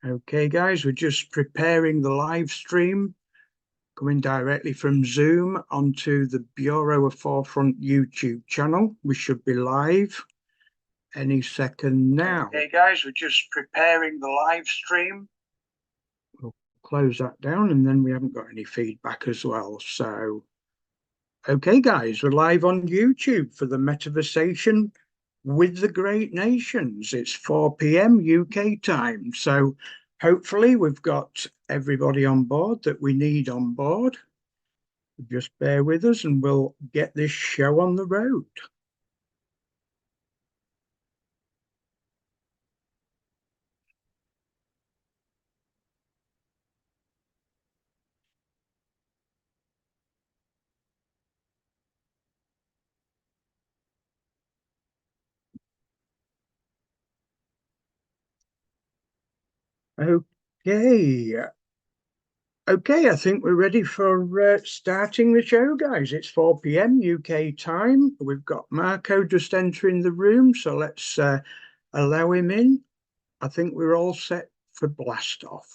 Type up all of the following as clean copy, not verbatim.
Okay, guys, we're just preparing the live stream, coming directly from Zoom onto the Bureau of Forefront YouTube channel. We should be live any second now. Okay, guys, we're just preparing the live stream. We'll close that down, and then we haven't got any feedback as well. So, okay, guys, we're live on YouTube for the Metaversation with the Great Nations. It's 4 p.m. UK time. So hopefully we've got everybody on board that we need on board. Just bear with us and we'll get this show on the road. Okay. Okay, I think we're ready for starting the show, guys. It's 4 p.m. UK time. We've got Marco just entering the room, so let's allow him in. I think we're all set for blast off.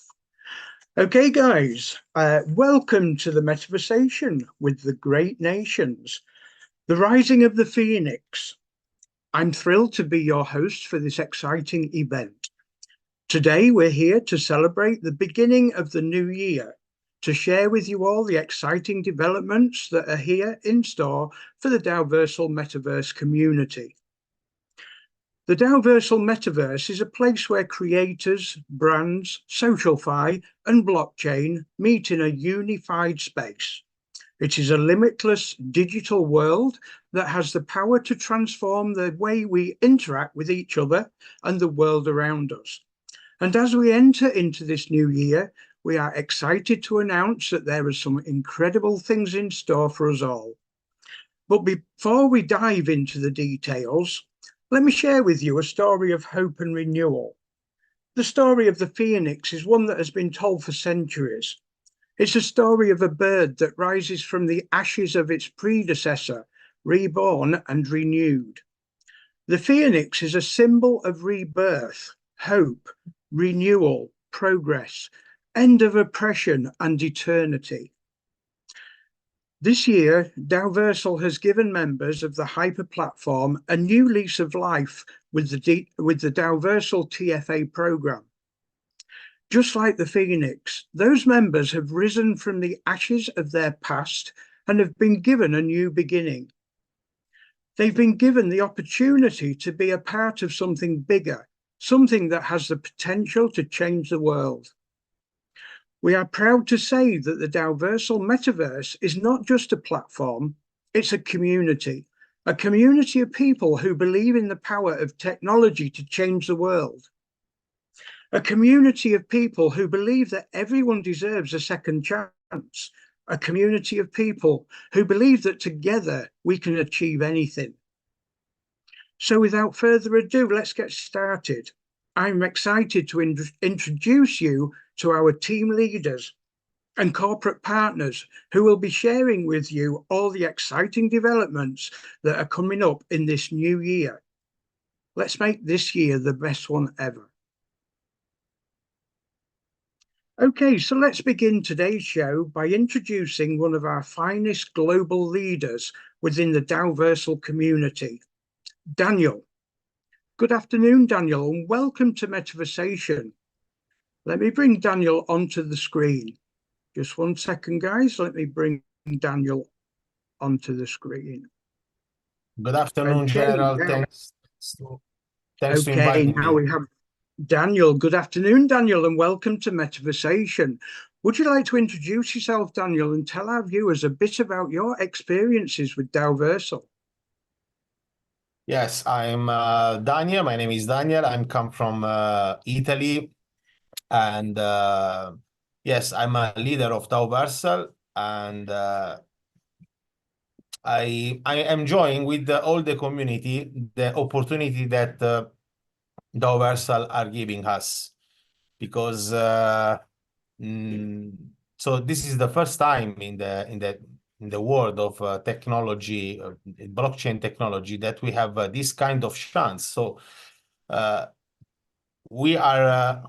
Okay, guys, welcome to the Metaversation with the Great Nations, the Rising of the Phoenix. I'm thrilled to be your host for this exciting event. Today, we're here to celebrate the beginning of the new year, to share with you all the exciting developments that are here in store for the Dowversal Metaverse community. The Dowversal Metaverse is a place where creators, brands, SocialFi, and blockchain meet in a unified space. It is a limitless digital world that has the power to transform the way we interact with each other and the world around us. And as we enter into this new year, we are excited to announce that there are some incredible things in store for us all. But before we dive into the details, let me share with you a story of hope and renewal. The story of the Phoenix is one that has been told for centuries. It's a story of a bird that rises from the ashes of its predecessor, reborn and renewed. The Phoenix is a symbol of rebirth, hope, renewal, progress, end of oppression, and eternity. This year, Dowversal has given members of the Hyper platform a new lease of life with the Dowversal TFA program. Just like the Phoenix, those members have risen from the ashes of their past and have been given a new beginning. They've been given the opportunity to be a part of something bigger, something that has the potential to change the world. We are proud to say that the Dowversal Metaverse is not just a platform, it's a community of people who believe in the power of technology to change the world. A community of people who believe that everyone deserves a second chance. A community of people who believe that together we can achieve anything. So without further ado, let's get started. I'm excited to introduce you to our team leaders and corporate partners who will be sharing with you all the exciting developments that are coming up in this new year. Let's make this year the best one ever. Okay, so let's begin today's show by introducing one of our finest global leaders within the Dowversal community, Daniel. Good afternoon, Daniel, and welcome to Metaversation. Let me bring Daniel onto the screen. Just 1 second, guys. Let me bring Daniel onto the screen. Good afternoon, General. Thanks to inviting now me. We have Daniel. Good afternoon, Daniel, and welcome to Metaversation. Would you like to introduce yourself, Daniel, and tell our viewers a bit about your experiences with Dowversal? Yes, I'm Daniel. My name is Daniel. I'm come from Italy, and yes, I'm a leader of Dowversal, and I am enjoying with all the community the opportunity that Dowversal are giving us, because so this is the first time in the world of technology, blockchain technology, that we have this kind of chance. So we are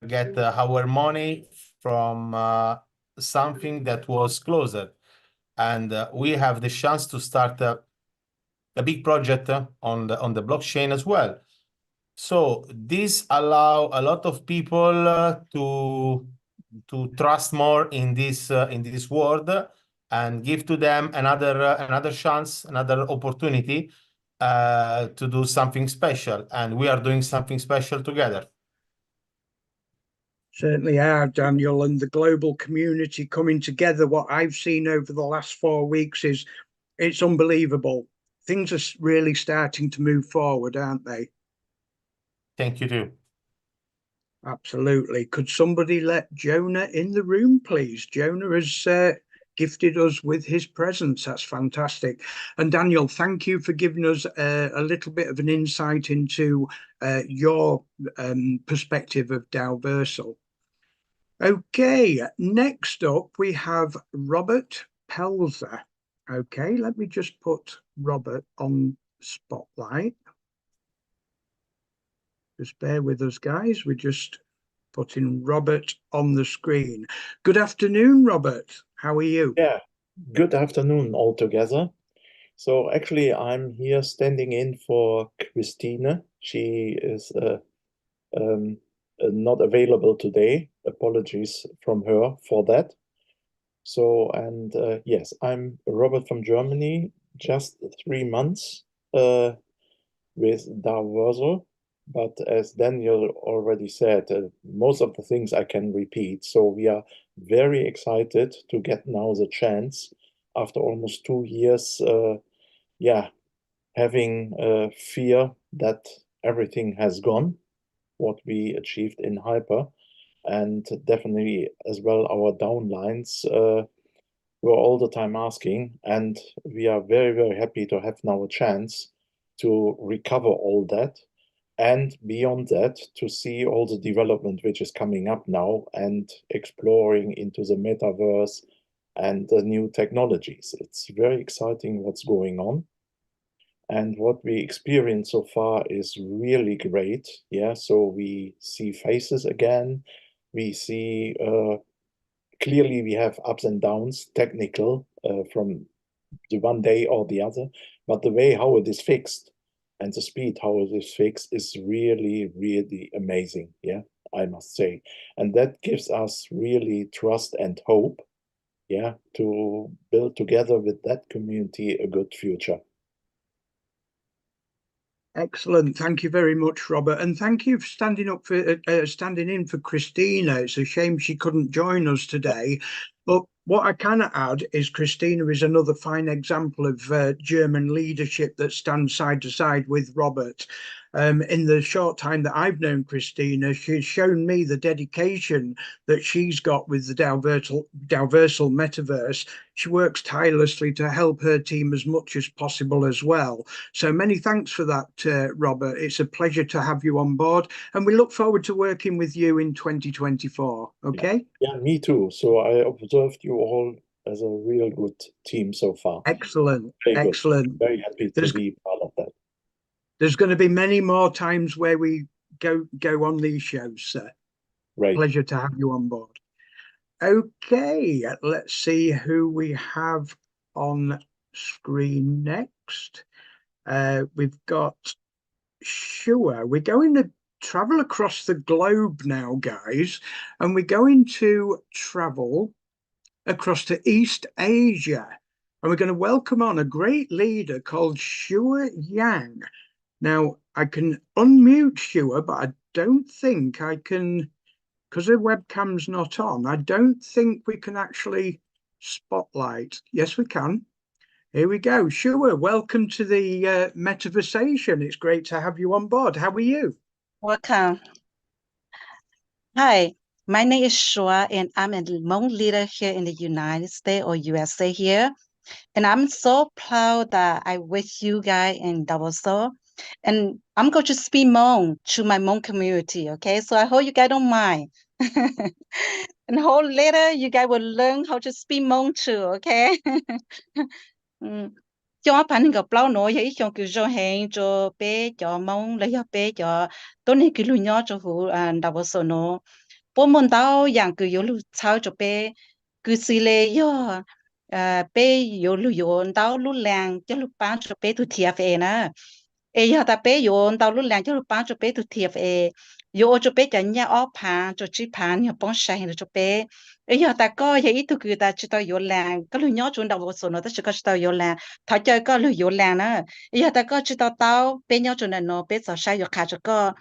get our money from something that was closed, and we have the chance to start a big project on the blockchain as well. So this allow a lot of people to trust more in this world, and give to them another chance, another opportunity to do something special. And we are doing something special together. Certainly are, Daniel, and the global community coming together. What I've seen over the last 4 weeks is it's unbelievable. Things are really starting to move forward, aren't they? Thank you too. Absolutely. Could somebody let Jonah in the room, please? Jonah has gifted us with his presence. That's fantastic. And Daniel, thank you for giving us a little bit of an insight into your perspective of Dalversal. Okay, next up we have Robert Pelzer. Okay, let me just put Robert on spotlight. Just bear with us, guys. We're just putting Robert on the screen. Good afternoon, Robert. How are you? Yeah, good afternoon all together. So actually, I'm here standing in for Christine. She is um, not available today. Apologies from her for that. So, and yes, I'm Robert from Germany, just 3 months with Darversal. But as Daniel already said, most of the things I can repeat. So we are very excited to get now the chance after almost 2 years, yeah, having fear that everything has gone, what we achieved in Hyper, and definitely as well our downlines were all the time asking, and we are very, very happy to have now a chance to recover all that. And beyond that, to see all the development which is coming up now and exploring into the metaverse and the new technologies. It's very exciting what's going on. And what we experience so far is really great. Yeah, so we see faces again. We see clearly we have ups and downs, technical from the one day or the other, but the way how it is fixed and the speed how it is fixed is really, really amazing. Yeah, I must say. And that gives us really trust and hope, yeah, to build together with that community a good future. Excellent. Thank you very much, Robert. And thank you for standing up for standing in for Christina. It's a shame she couldn't join us today. But what I can add is Christina is another fine example of German leadership that stands side to side with Robert. In the short time that I've known Christina, she's shown me the dedication that she's got with the Dalversal Metaverse. She works tirelessly to help her team as much as possible as well. So many thanks for that, Robert. It's a pleasure to have you on board, and we look forward to working with you in 2024. Okay? Yeah, me too. So I observed you all as a real good team so far. Excellent. Very good. Excellent. Very happy to be part of that. There's going to be many more times where we go on these shows, sir. Right. Pleasure to have you on board. Okay, let's see who we have on screen next. We've got Shua. We're going to travel across the globe now, guys, and we're going to travel across to East Asia. And we're going to welcome on a great leader called Shua Yang. Now, I can unmute Shua, but I don't think I can, because the webcam's not on, I don't think we can actually spotlight. Yes, we can. Here we go. Shua, welcome to the Metaversation. It's great to have you on board. How are you? Welcome. Hi, my name is Shua, and I'm a Hmong leader here in the United States or USA here. And I'm so proud that I with you guys in Davos. And I'm going to speak Hmong to my Hmong community, okay? So I hope you guys don't mind. And whole later, you guys will learn how to speak Hmong too, okay? cho phản cái plau nó vậy cho cái cho hàng cho bé cho mong lấy cho bé cho tôi nên cái lu nhỏ cho hú đào số nó bố môn tao dạng cứ yếu lu sao cho bé cứ xí lệ yo bé yếu lu yếu tao lu làng cho lu bán cho bé tu thiệp về nè ê ya ta bé yếu tao lu làng cho lu bán cho bé tu thiệp về yếu cho bé cho nhà ở phá cho chi phá nhà bón sai cho bé ê ya ta có vậy ít tu cứ ta chỉ tao yếu làng cái lu nhỏ chuẩn đào số nó ta chỉ có chỉ tao yếu làng thà chơi có lu yếu làng nữa ê ya ta có chỉ tao tao bé nhỏ chuẩn là nó bé sợ sai yếu khá cho có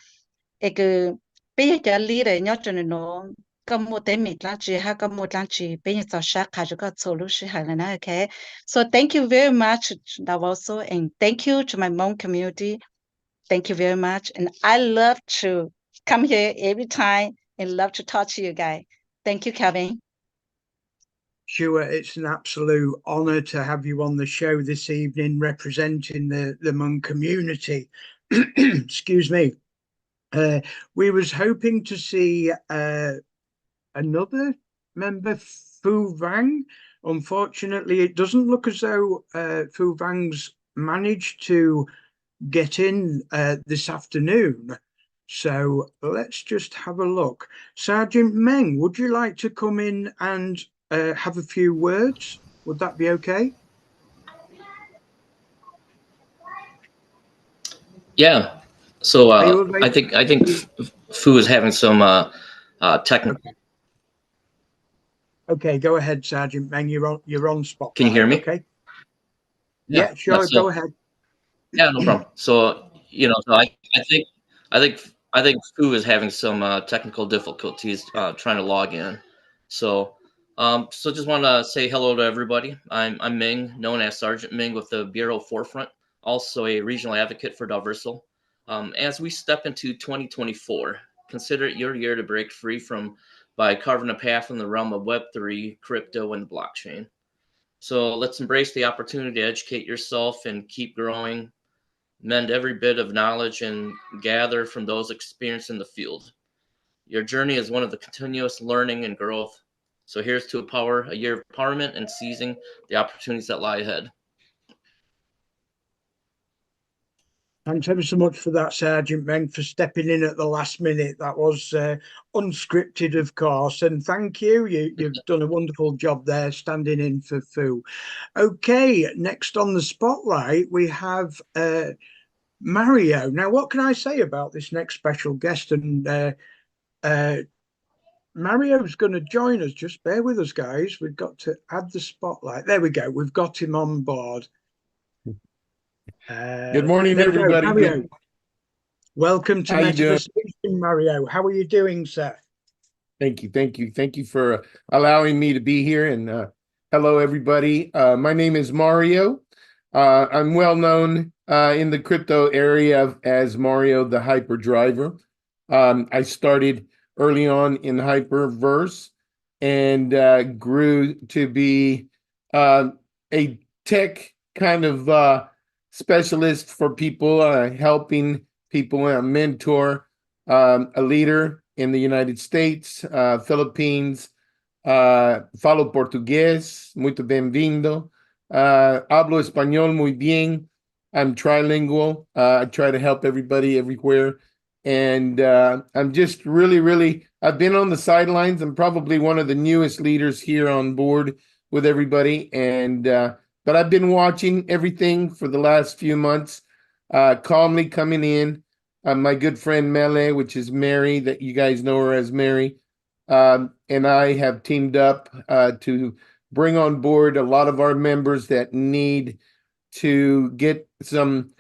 ê cứ bây giờ cho lý để nhớ cho nên nó có một tế mít lá chỉ hay có một lá chỉ bây giờ sao sát khai cho các solution hay là nào okay. So thank you very much Davoso and thank you to my Hmong community. Thank you very much and I love to come here every time and love to talk to you guys. Thank you, Kevin. Sure, it's an absolute honor to have you on the show this evening representing the Hmong community. Excuse me. We was hoping to see another member, Fu Vang. Unfortunately, it doesn't look as though Fu Vang's managed to get in this afternoon. So let's just have a look. Sergeant Meng, would you like to come in and have a few words? Would that be okay? Yeah. So I think Fu is having some technical. Okay, go ahead, Sergeant Meng. You're on spot. Can you hear me? Okay. Yeah, sure. Go ahead. Yeah, no problem. So so I think Fu is having some technical difficulties trying to log in. So just want to say hello to everybody. I'm Ming, known as Sergeant Ming with the Bureau Forefront, also a regional advocate for Diversal. As we step into 2024, consider it your year to break free by carving a path in the realm of Web3, crypto, and blockchain. So let's embrace the opportunity to educate yourself and keep growing, mend every bit of knowledge, and gather from those experienced in the field. Your journey is one of the continuous learning and growth. So here's to a year of empowerment and seizing the opportunities that lie ahead. Thanks ever so much for that, Sergeant Meng, for stepping in at the last minute. That was unscripted, of course. And thank you. You've done a wonderful job there, standing in for Fu. Okay, next on the spotlight, we have Mario. Now, what can I say about this next special guest? And Mario's going to join us. Just bear with us, guys. We've got to add the spotlight. There we go. We've got him on board. Good morning, everybody. Mario. Welcome to Metaversation, Mario. How are you doing, sir? Thank you for allowing me to be here. And hello, everybody. My name is Mario. I'm well known in the crypto area as Mario the Hyper Driver. I started early on in Hyperverse and grew to be a tech kind of specialist for people, helping people, a mentor, a leader in the United States, Philippines. Falo portugués, muito bem-vindo. Hablo español muy bien. I'm trilingual. I try to help everybody everywhere. And I'm just really, I've been on the sidelines. I'm probably one of the newest leaders here on board with everybody. And but I've been watching everything for the last few months, calmly coming in. My good friend Mele, which is Mary, that you guys know her as Mary, and I have teamed up to bring on board a lot of our members that need to get some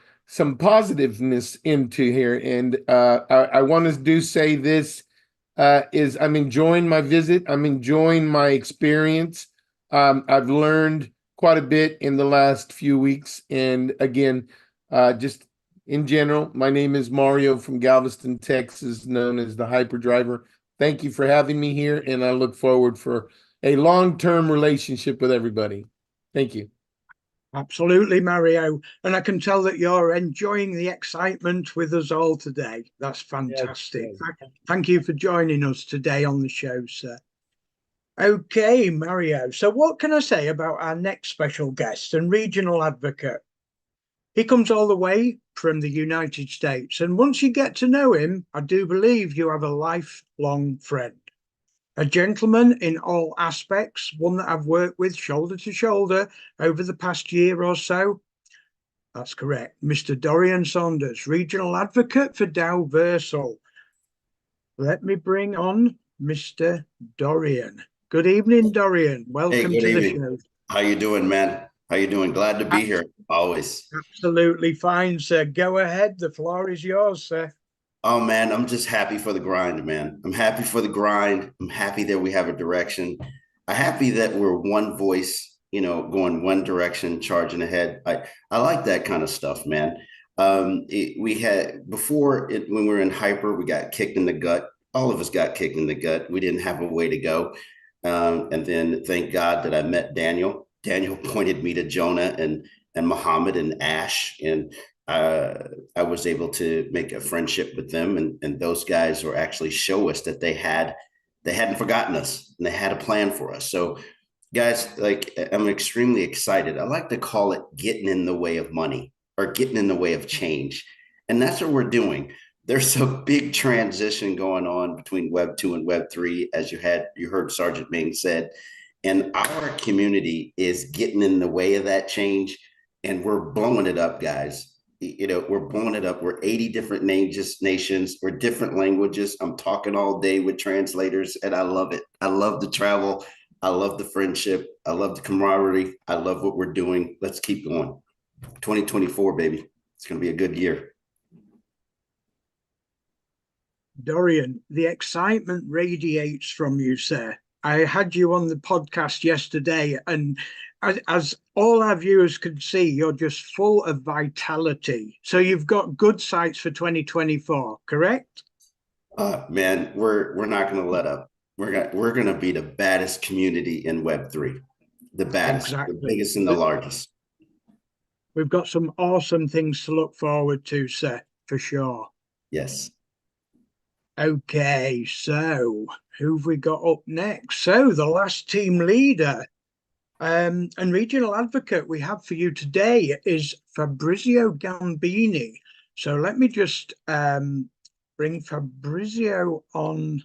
positiveness into here. And I want to say this is I'm enjoying my visit. I'm enjoying my experience. I've learned quite a bit in the last few weeks. And again, just in general, my name is Mario from Galveston, Texas, known as the Hyper Driver. Thank you for having me here, and I look forward for a long-term relationship with everybody. Thank you. Absolutely, Mario. And I can tell that you're enjoying the excitement with us all today. That's fantastic. Yes. Thank you for joining us today on the show, sir. Okay, Mario. So what can I say about our next special guest and regional advocate? He comes all the way from the United States, and once you get to know him, I do believe you have a lifelong friend. A gentleman in all aspects, one that I've worked with shoulder to shoulder over the past year or so. That's correct. Mr. Dorian Saunders, Regional Advocate for Dalversal. Let me bring on Mr. Dorian. Good evening, Dorian. Welcome Hey, good to the evening. show. How you doing, man? How you doing? Glad to be here, always. Absolutely fine, sir. Go ahead. The floor is yours, sir. Oh, man, I'm just happy for the grind, man. I'm happy for the grind. I'm happy that we have a direction. I'm happy that we're one voice, going one direction, charging ahead. I like that kind of stuff, man. We had before it when we were in hyper, we got kicked in the gut. All of us got kicked in the gut. We didn't have a way to go. And then thank God that I met Daniel. Daniel pointed me to Jonah and Muhammad and Ash, and I was able to make a friendship with them, and those guys were actually show us that they hadn't forgotten us and they had a plan for us. So, guys, like I'm extremely excited. I like to call it getting in the way of money or getting in the way of change, and that's what we're doing. There's a big transition going on between Web 2 and Web 3, as you heard Sergeant Ming said, and our community is getting in the way of that change, and we're blowing it up, guys. We're blowing it up. We're 80 different nations or different languages. I'm talking all day with translators, and I love it. I love the travel. I love the friendship. I love the camaraderie. I love what we're doing. Let's keep going. 2024, baby. It's going to be a good year. Dorian, the excitement radiates from you, sir. I had you on the podcast yesterday, and as all our viewers could see, you're just full of vitality. So you've got good sights for 2024, correct? Man, we're not going to let up. We're gonna be the baddest community in Web3, the baddest, Exactly. the biggest and the largest. We've got some awesome things to look forward to, sir, for sure. Yes. Okay, so who've we got up next? So the last team leader and regional advocate we have for you today is Fabrizio Gambini. So let me just bring Fabrizio on.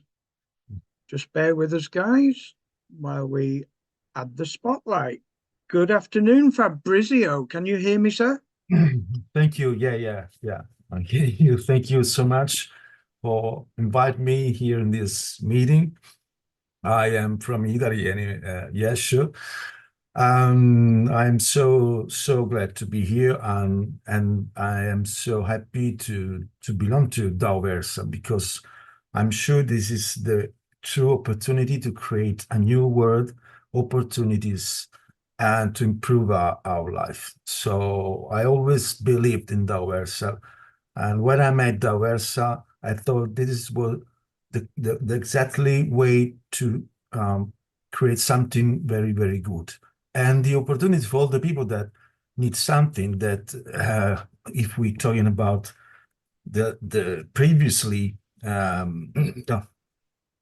Just bear with us, guys, while we add the spotlight. Good afternoon, Fabrizio. Can you hear me, sir? Thank you. Yeah. I hear you. Thank you so much for inviting me here in this meeting. I am from Italy, and yes, sure. I'm so glad to be here, and I am so happy to belong to Dalversa, because I'm sure this is the true opportunity to create a new world, opportunities, and to improve our life. So I always believed in Dalversa, and when I met Dalversa, I thought this was the exactly way to create something very, very good. And the opportunity for all the people that need something that, if we're talking about the previously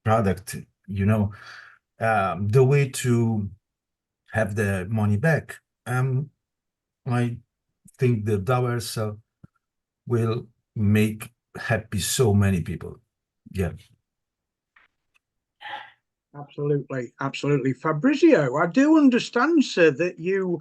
product, the way to have the money back. I think the Dalversa will make happy so many people. Yeah. Absolutely. Fabrizio, I do understand, sir, that you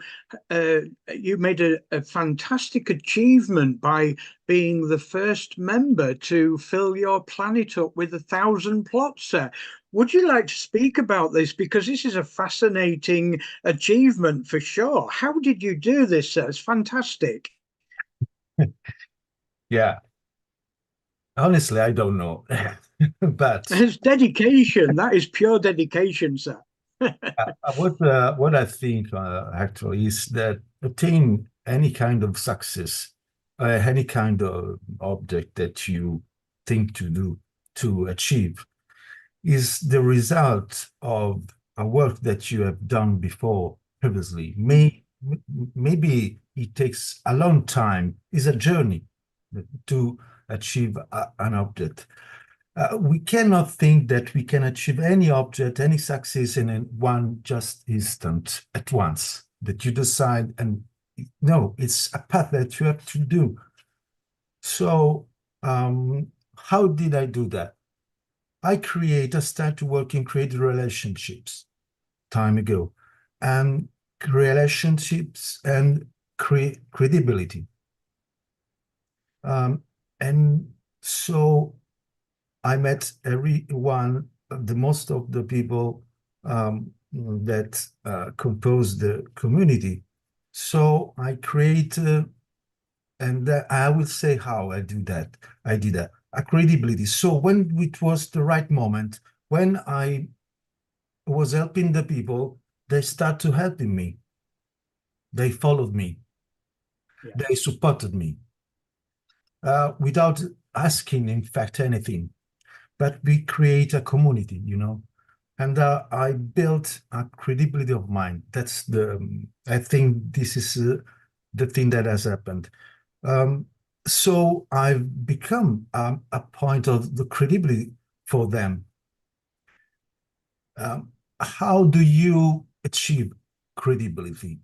made a fantastic achievement by being the first member to fill your planet up with 1,000 plots, sir. Would you like to speak about this? Because this is a fascinating achievement for sure. How did you do this, sir? It's fantastic. Yeah. Honestly, I don't know. But it's dedication. That is pure dedication, sir. What I think actually is that attain any kind of success, any kind of object that you think to achieve, is the result of a work that you have done before previously. Maybe it takes a long time. It's a journey to achieve an object. We cannot think that we can achieve any object, any success in one just instant at once, that you decide and No, it's a path that you have to do. So how did I do that? I started working, create relationships time ago, and relationships and credibility. And so I met everyone, most of the people that compose the community. So I create, and I will say how I do that. I did that. A credibility. So when it was the right moment, when I was helping the people, they start to helping me. They followed me. Yeah. They supported me without asking, in fact, anything. But we create a community, and I built a credibility of mine. That's I think this is the thing that has happened. So I've become a point of the credibility for them. How do you achieve credibility?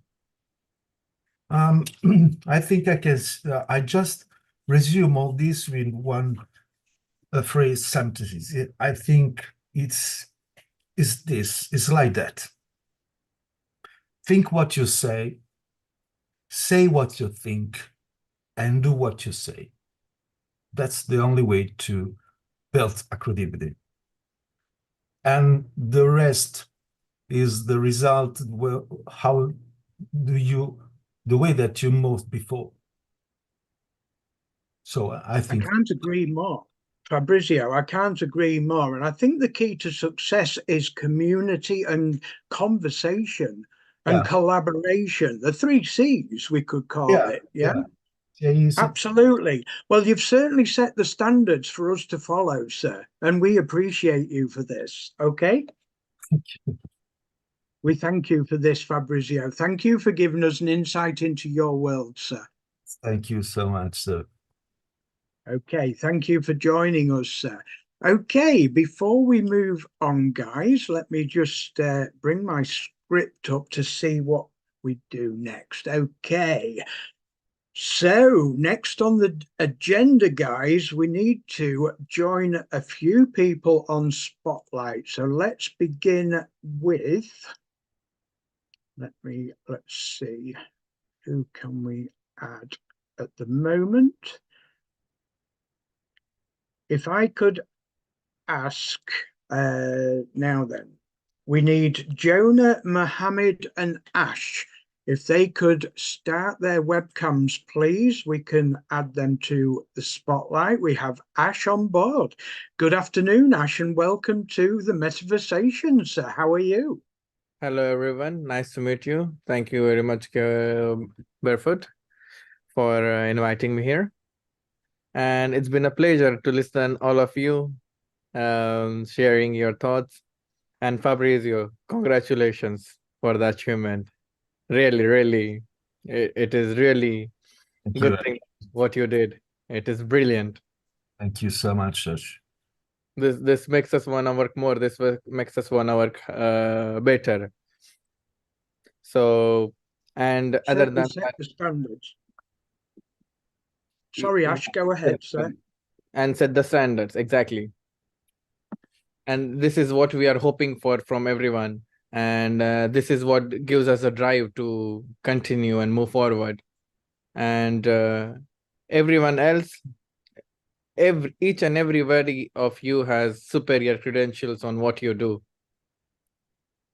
I think I just resume all this in one phrase sentences. I think it's like that. Think what you say what you think, and do what you say. That's the only way to build a credibility. And the rest is the result. Well, how do the way that you moved before. So I think I can't agree more. Fabrizio, I can't agree more. And I think the key to success is community and conversation and collaboration. The 3 C's, we could call it. Yeah. Absolutely. Well, you've certainly set the standards for us to follow, sir. And we appreciate you for this. Okay. Thank you. We thank you for this, Fabrizio. Thank you for giving us an insight into your world, sir. Thank you so much, sir. Okay, thank you for joining us, sir. Okay, before we move on, guys, let me just bring my script up to see what we do next. Okay, so next on the agenda, guys, we need to join a few people on Spotlight. So let's begin with, let's see, who can we add at the moment? If I could ask now then, we need Jonah, Mohammed and Ash. If they could start their webcams, please, we can add them to the spotlight. We have Ash on board. Good afternoon, Ash, and welcome to the Metaversation, sir. How are you? Hello, everyone. Nice to meet you. Thank you very much, Barefoot, for inviting me here. And it's been a pleasure to listen all of you sharing your thoughts. And Fabrizio, congratulations for the achievement. Really, really, it is really good thing what you did. It is brilliant. Thank you so much, Josh. This makes us want to work more. This makes us want to work better. So, and other than set the standards. Sorry, Ash, go ahead, sir. And set the standards, exactly. And this is what we are hoping for from everyone. And this is what gives us a drive to continue and move forward. And everyone else, each and everybody of you has superior credentials on what you do.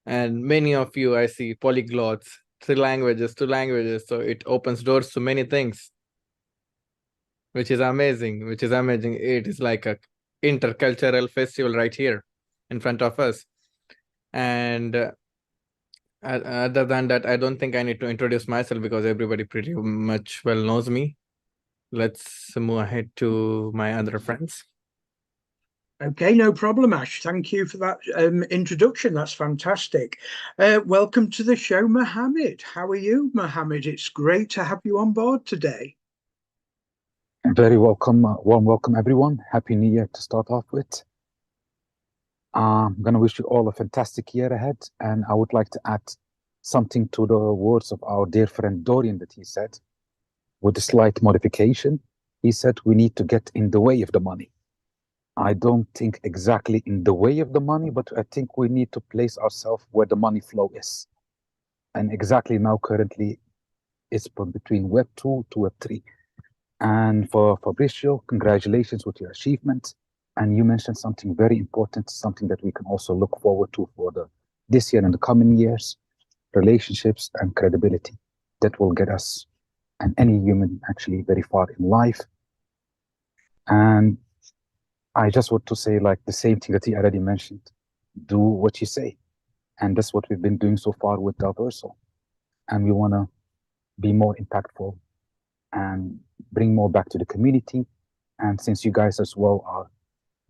And many of you, I see, polyglots, 3 languages, 2 languages. So it opens doors to many things, which is amazing, It is like a intercultural festival right here in front of us. And other than that, I don't think I need to introduce myself because everybody pretty much well knows me. Let's move ahead to my other friends. Okay, no problem, Ash. Thank you for that introduction. That's fantastic. Welcome to the show, Mohammed. How are you, Mohammed? It's great to have you on board today. Very welcome, warm welcome, everyone. Happy New Year to start off with. I'm going to wish you all a fantastic year ahead, and I would like to add something to the words of our dear friend Dorian that he said, with a slight modification. He said we need to get in the way of the money. I don't think exactly in the way of the money, but I think we need to place ourselves where the money flow is. And exactly now, currently, it's between Web 2 to Web 3. And for Fabricio, congratulations with your achievement. And you mentioned something very important, something that we can also look forward to for this year and the coming years, relationships and credibility that will get us and any human actually very far in life. And I just want to say like the same thing that he already mentioned, do what you say. And that's what we've been doing so far with Dalverso. And we want to be more impactful and bring more back to the community. And since you guys as well are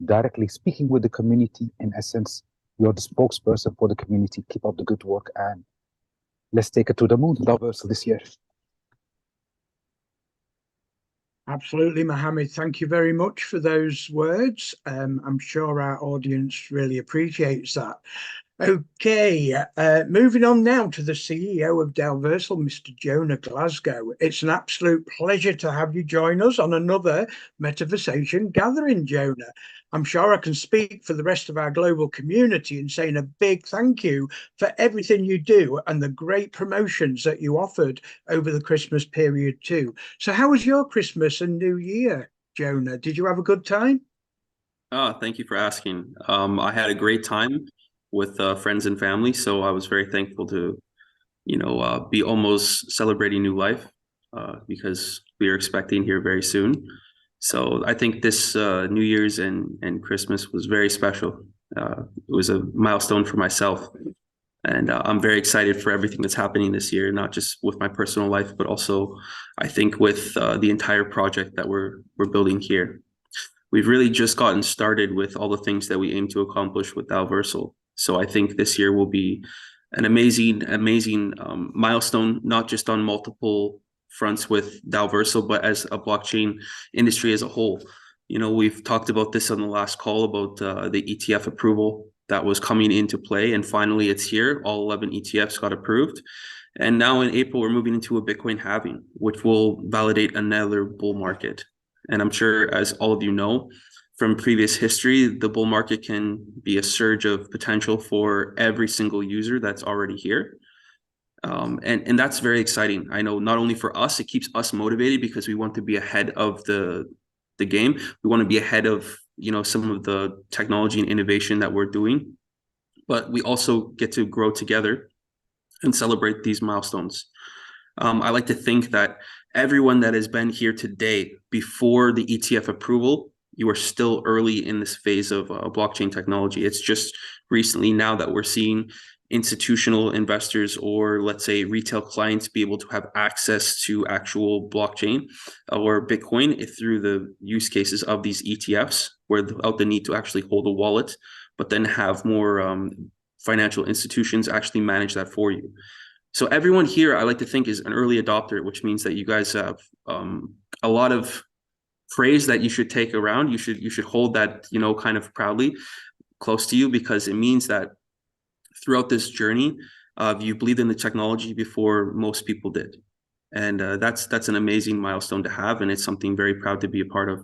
directly speaking with the community, in essence, you're the spokesperson for the community. Keep up the good work and let's take it to the moon, Dalverso, this year. Absolutely, Mohammed. Thank you very much for those words. I'm sure our audience really appreciates that. Okay, moving on now to the CEO of Dalversal, Mr. Jonah Glasgow. It's an absolute pleasure to have you join us on another Metaversation gathering, Jonah. I'm sure I can speak for the rest of our global community in saying a big thank you for everything you do and the great promotions that you offered over the Christmas period too. So how was your Christmas and New Year, Jonah? Did you have a good time? Oh, thank you for asking. I had a great time with friends and family, so I was very thankful to, be almost celebrating new life because we are expecting here very soon. So I think this New Year's and Christmas was very special. It was a milestone for myself, and I'm very excited for everything that's happening this year, not just with my personal life, but also I think with the entire project that we're building here. We've really just gotten started with all the things that we aim to accomplish with Dalversal. So I think this year will be an amazing milestone, not just on multiple fronts with Dalversal, but as a blockchain industry as a whole. We've talked about this on the last call about the ETF approval that was coming into play, and finally it's here. All 11 ETFs got approved. And now in April, we're moving into a Bitcoin halving, which will validate another bull market. And I'm sure, as all of you know, from previous history, the bull market can be a surge of potential for every single user that's already here. And that's very exciting. I know not only for us, it keeps us motivated because we want to be ahead of the game. We want to be ahead of, some of the technology and innovation that we're doing. But we also get to grow together and celebrate these milestones. I like to think that everyone that has been here today before the ETF approval, you are still early in this phase of blockchain technology. It's just recently now that we're seeing institutional investors or let's say retail clients be able to have access to actual blockchain or Bitcoin through the use cases of these ETFs, without the need to actually hold a wallet, but then have more financial institutions actually manage that for you. So everyone here, I like to think, is an early adopter, which means that you guys have a lot of praise that you should take around. You should hold that, kind of proudly close to you, because it means that throughout this journey, you believed in the technology before most people did. And that's an amazing milestone to have, and it's something very proud to be a part of.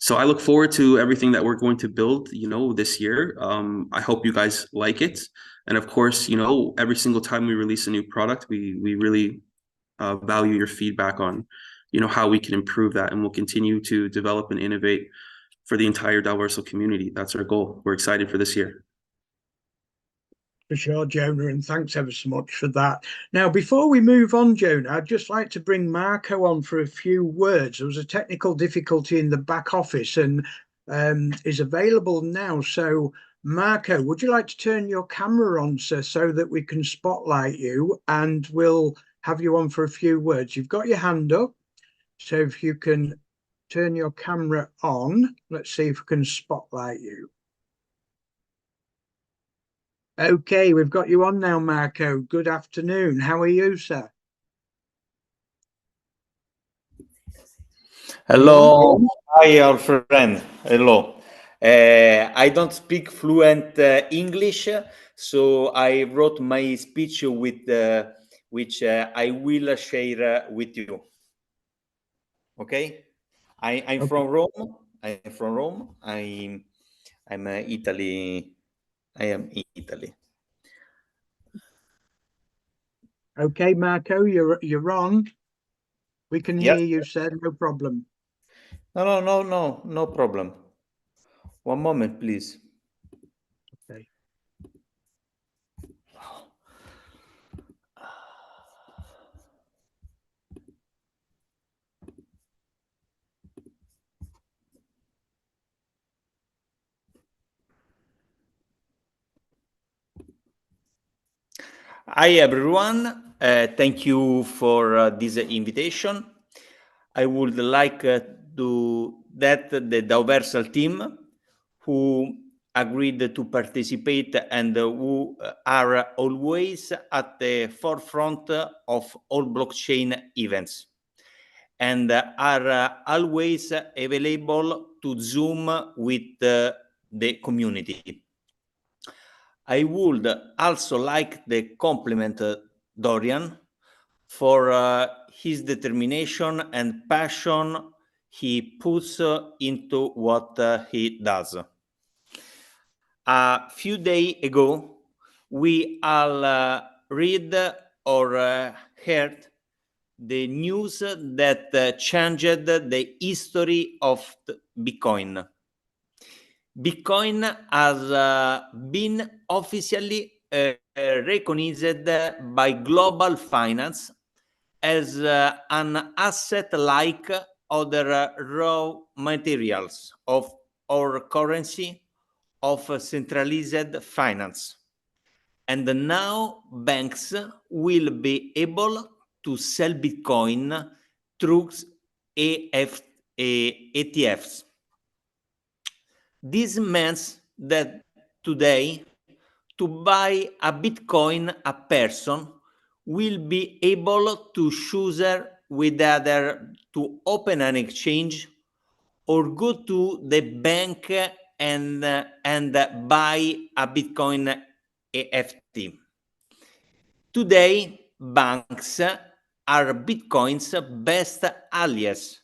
So I look forward to everything that we're going to build, this year. I hope you guys like it. And of course, every single time we release a new product, we really value your feedback on, how we can improve that. And we'll continue to develop and innovate for the entire Dalversal community. That's our goal. We're excited for this year. For sure, Jonah, and thanks ever so much for that. Now, before we move on, Jonah, I'd just like to bring Marco on for a few words. There was a technical difficulty in the back office and is available now. So, Marco, would you like to turn your camera on, sir, so that we can spotlight you, and we'll have you on for a few words. You've got your hand up, so if you can turn your camera on, let's see if we can spotlight you. Okay, we've got you on now, Marco. Good afternoon. How are you, sir? Hello, hi, friend. Hello. I don't speak fluent English, So I wrote my speech with which I will share with you. Okay, I'm from Rome. I'm from Rome. I'm Italy. I am in Italy. Okay, Marco, you're on. We can Yes. hear you, sir. No problem. No problem. One moment, please. Okay. Hi everyone. Thank you for this invitation. I would like to that the Dauversal team who agreed to participate and who are always at the forefront of all blockchain events and are always available to Zoom with the community. I would also like to compliment Dorian for his determination and passion he puts into what he does. A few days ago, we all read or heard the news that changed the history of Bitcoin. Bitcoin has been officially recognized by global finance as an asset like other raw materials of or currency of centralized finance. And now banks will be able to sell Bitcoin through ETFs. This means that today, to buy a Bitcoin, a person will be able to choose whether to open an exchange or go to the bank and buy a Bitcoin EFT. Today, banks are Bitcoin's best allies,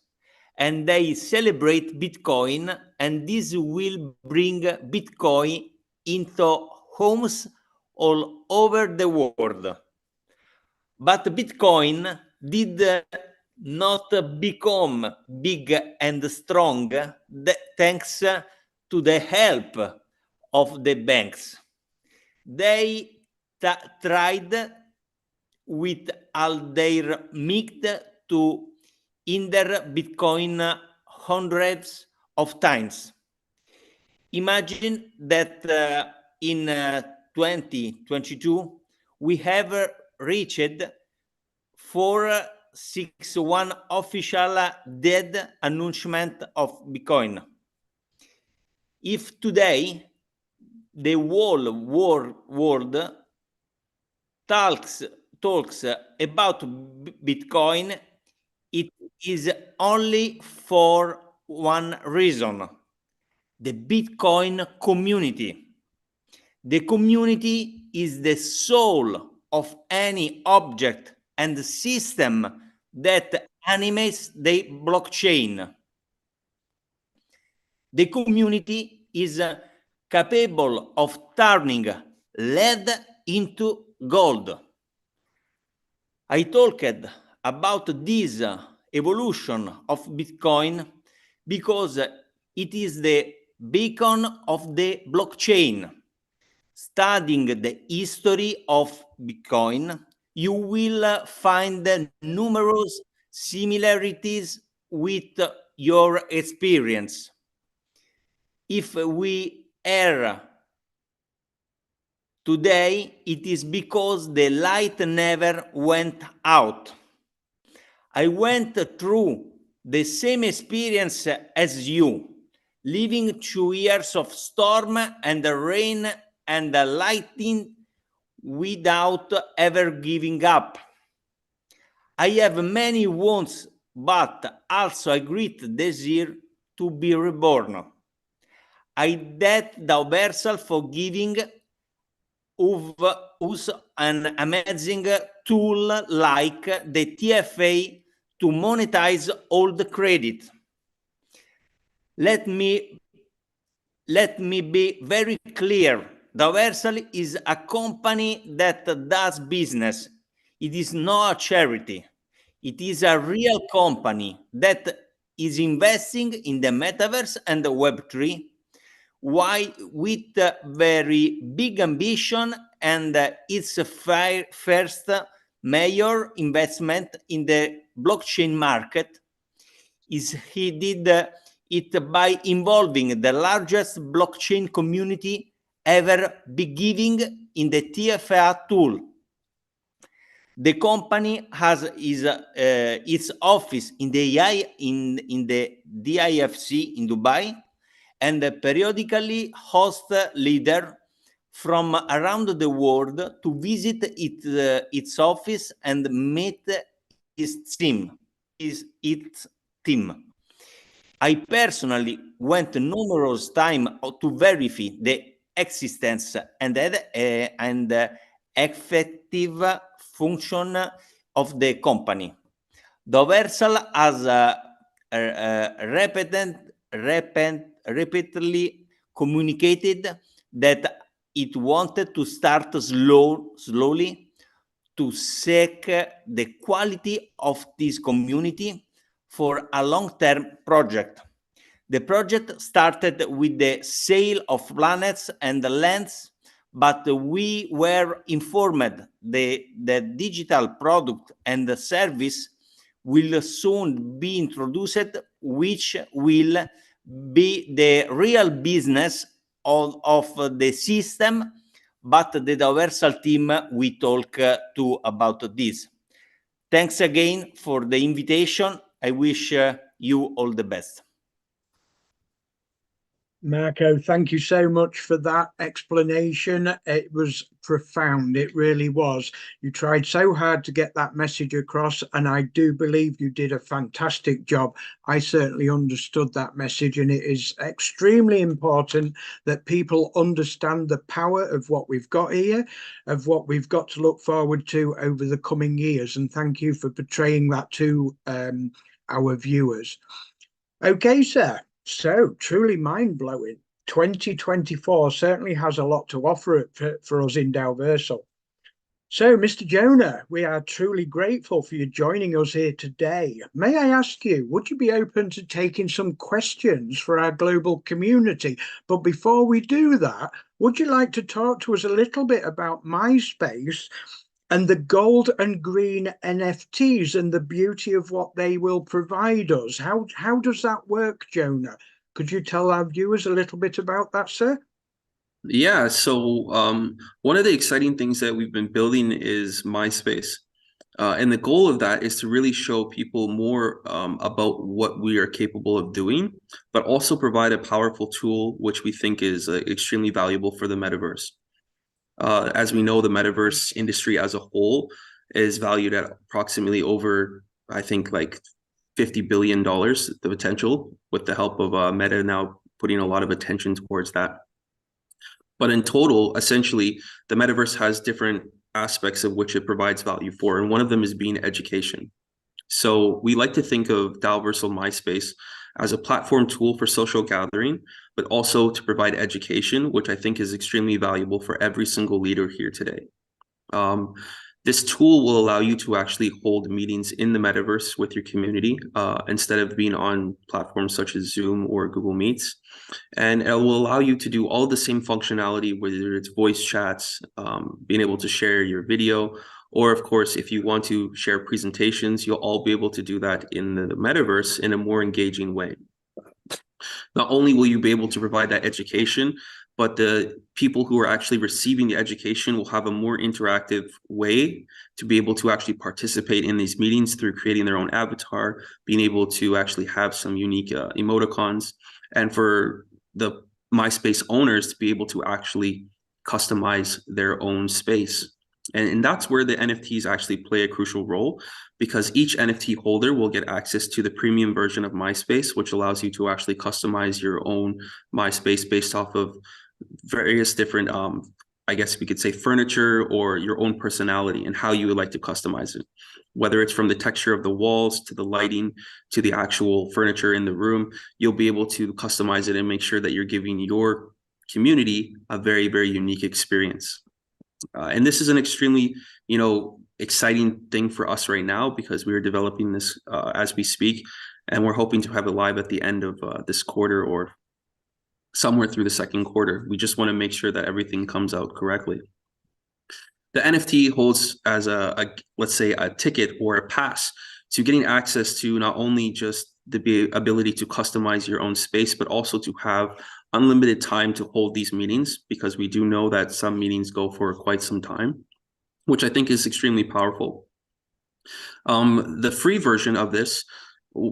and they celebrate Bitcoin, and this will bring Bitcoin into homes all over the world. But Bitcoin did not become big and strong thanks to the help of the banks. They tried with all their might to hinder Bitcoin hundreds of times. Imagine that in 2022, we have reached 461 official dead announcement of Bitcoin. If today the whole world talks about Bitcoin, it is only for one reason: the Bitcoin community. The community is the soul of any object and system that animates the blockchain. The community is capable of turning lead into gold. I talked about this evolution of Bitcoin because it is the beacon of the blockchain. Studying the history of Bitcoin, you will find numerous similarities with your experience. If we err today, it is because the light never went out. I went through the same experience as you, living 2 years of storm and rain and lightning without ever giving up. I have many wounds, but also a great desire to be reborn. I thank Dauversal for giving use an amazing tool like the TFA to monetize all the credit. Let me be very clear. Daversal is a company that does business. It is not a charity. It is a real company that is investing in the metaverse and the Web3. Why? With very big ambition and its first major investment in the blockchain market is he did it by involving the largest blockchain community ever be giving in the TFA tool. The company has its office in the DIFC in Dubai, and periodically host leader from around the world to visit its office and meet its team. I personally went numerous times to verify the existence and effective function of the company. Daversal has repeatedly communicated that it wanted to start slowly to seek the quality of this community for a long-term project. The project started with the sale of planets and lands, but we were informed the digital product and the service will soon be introduced, which will be the real business of the system, but the Daversal team we talk to about this. Thanks again for the invitation. I wish you all the best. Marco, thank you so much for that explanation. It was profound. It really was. You tried so hard to get that message across, and I do believe you did a fantastic job. I certainly understood that message, and it is extremely important that people understand the power of what we've got here, of what we've got to look forward to over the coming years. And thank you for portraying that to our viewers. Okay, sir. So truly mind-blowing. 2024 certainly has a lot to offer for us in Daversal. So, Mr. Jonah, we are truly grateful for you joining us here today. May I ask you, would you be open to taking some questions for our global community? But before we do that, would you like to talk to us a little bit about MySpace and the gold and green NFTs and the beauty of what they will provide us? How does that work, Jonah? Could you tell our viewers a little bit about that, sir? Yeah, so one of the exciting things that we've been building is MySpace. And the goal of that is to really show people more about what we are capable of doing, but also provide a powerful tool, which we think is extremely valuable for the metaverse. As we know, the metaverse industry as a whole is valued at approximately over, I think, like $50 billion, the potential, with the help of Meta now putting a lot of attention towards that. But in total, essentially, the metaverse has different aspects of which it provides value for, and one of them is being education. So we like to think of Daversal MySpace as a platform tool for social gathering, but also to provide education, which I think is extremely valuable for every single leader here today. This tool will allow you to actually hold meetings in the metaverse with your community instead of being on platforms such as Zoom or Google Meets. And it will allow you to do all the same functionality, whether it's voice chats, being able to share your video, or of course, if you want to share presentations, you'll all be able to do that in the metaverse in a more engaging way. Not only will you be able to provide that education, but the people who are actually receiving the education will have a more interactive way to be able to actually participate in these meetings through creating their own avatar, being able to actually have some unique emoticons, and for the MySpace owners to be able to actually customize their own space. And that's where the NFTs actually play a crucial role, because each NFT holder will get access to the premium version of MySpace, which allows you to actually customize your own MySpace based off of various different I guess we could say, furniture or your own personality and how you would like to customize it. Whether it's from the texture of the walls to the lighting to the actual furniture in the room, you'll be able to customize it and make sure that you're giving your community a very, very unique experience. And this is an extremely, exciting thing for us right now because we are developing this as we speak, and we're hoping to have it live at the end of this quarter or somewhere through the second quarter. We just want to make sure that everything comes out correctly. The NFT holds as let's say, a ticket or a pass to getting access to not only just the ability to customize your own space, but also to have unlimited time to hold these meetings, because we do know that some meetings go for quite some time, which I think is extremely powerful. The free version of this,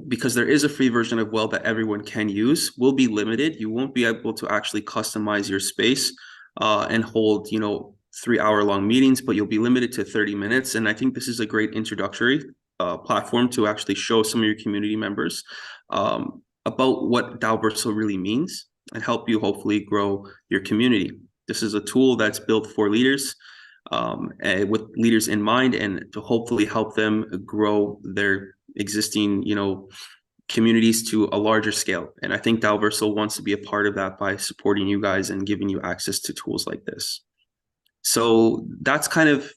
because there is a free version of Well that everyone can use, will be limited. You won't be able to actually customize your space and hold, 3-hour-long meetings, but you'll be limited to 30 minutes. And I think this is a great introductory platform to actually show some of your community members about what Dalverso really means and help you hopefully grow your community. This is a tool that's built for leaders, with leaders in mind, and to hopefully help them grow their existing, communities to a larger scale. And I think Dalverso wants to be a part of that by supporting you guys and giving you access to tools like this. So that's kind of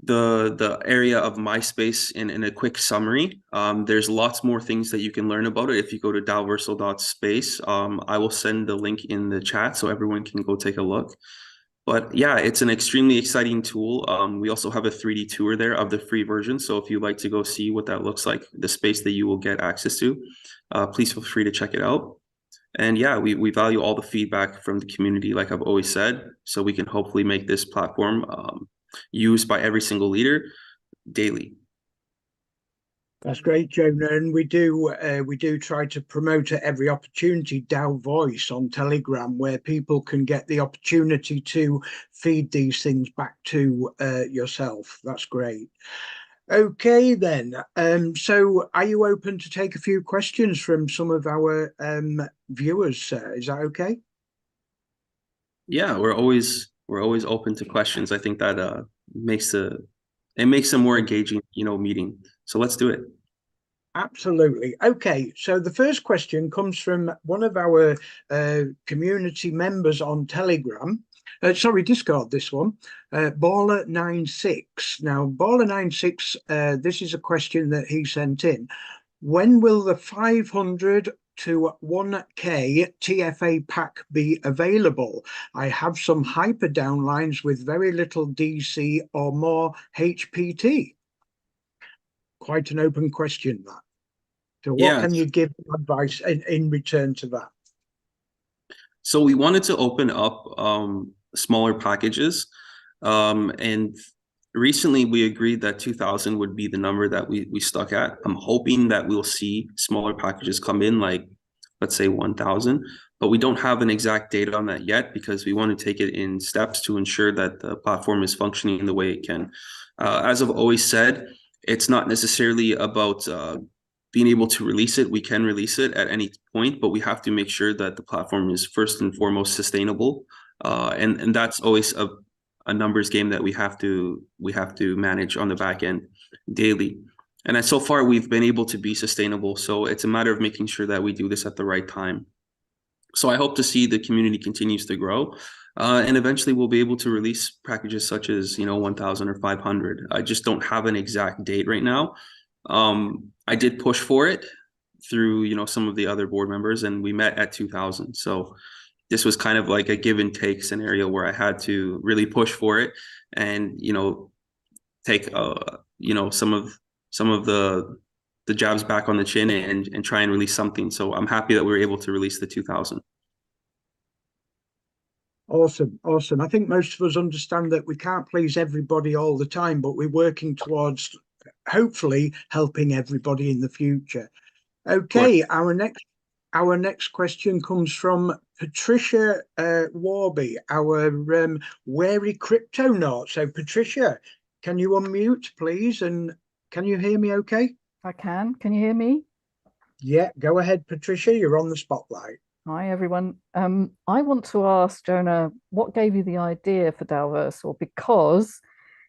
the area of MySpace in a quick summary. There's lots more things that you can learn about it if you go to dalverso.space. I will send the link in the chat so everyone can go take a look. But yeah, it's an extremely exciting tool. We also have a 3D tour there of the free version. So if you'd like to go see what that looks like, the space that you will get access to, please feel free to check it out. And yeah, we value all the feedback from the community, like I've always said, so we can hopefully make this platform used by every single leader daily. That's great, Jonah, and we do try to promote at every opportunity Dal Voice on Telegram, where people can get the opportunity to feed these things back to yourself. That's great. Okay, then. So are you open to take a few questions from some of our viewers? Is that okay? Yeah, we're always open to questions. I think that makes a more engaging, meeting. So let's do it. Absolutely. Okay, so the first question comes from one of our community members on Telegram. Discord, this one. Baller96. Now, Baller96, this is a question that he sent in. When will the 500 to 1K TFA pack be available? I have some hyper downlines with very little DC or more HPT. Quite an open question, that. So what can you give advice in return to that? So we wanted to open up smaller packages, and recently we agreed that 2,000 would be the number that we stuck at. I'm hoping that we'll see smaller packages come in, like let's say 1,000, but we don't have an exact date on that yet because we want to take it in steps to ensure that the platform is functioning in the way it can. As I've always said, it's not necessarily about being able to release it. We can release it at any point, but we have to make sure that the platform is first and foremost sustainable. And that's always a numbers game that we have to manage on the back end daily. And so far we've been able to be sustainable. So it's a matter of making sure that we do this at the right time. So I hope to see the community continues to grow. And eventually we'll be able to release packages such as, 1,000 or 500. I just don't have an exact date right now. I did push for it through, some of the other board members, and we met at 2,000. So this was kind of like a give and take scenario where I had to really push for it and, take, some of the jabs back on the chin and try and release something. So I'm happy that we were able to release the 2,000. Awesome. I think most of us understand that we can't please everybody all the time, but we're working towards hopefully helping everybody in the future. Okay, our next question comes from Patricia Warby, our Wary Cryptonaut. So Patricia, can you unmute, please? And can you hear me okay? I can. Can you hear me? Yeah, go ahead, Patricia. You're on the spotlight. Hi, everyone. I want to ask Jonah, what gave you the idea for Dalversal? Because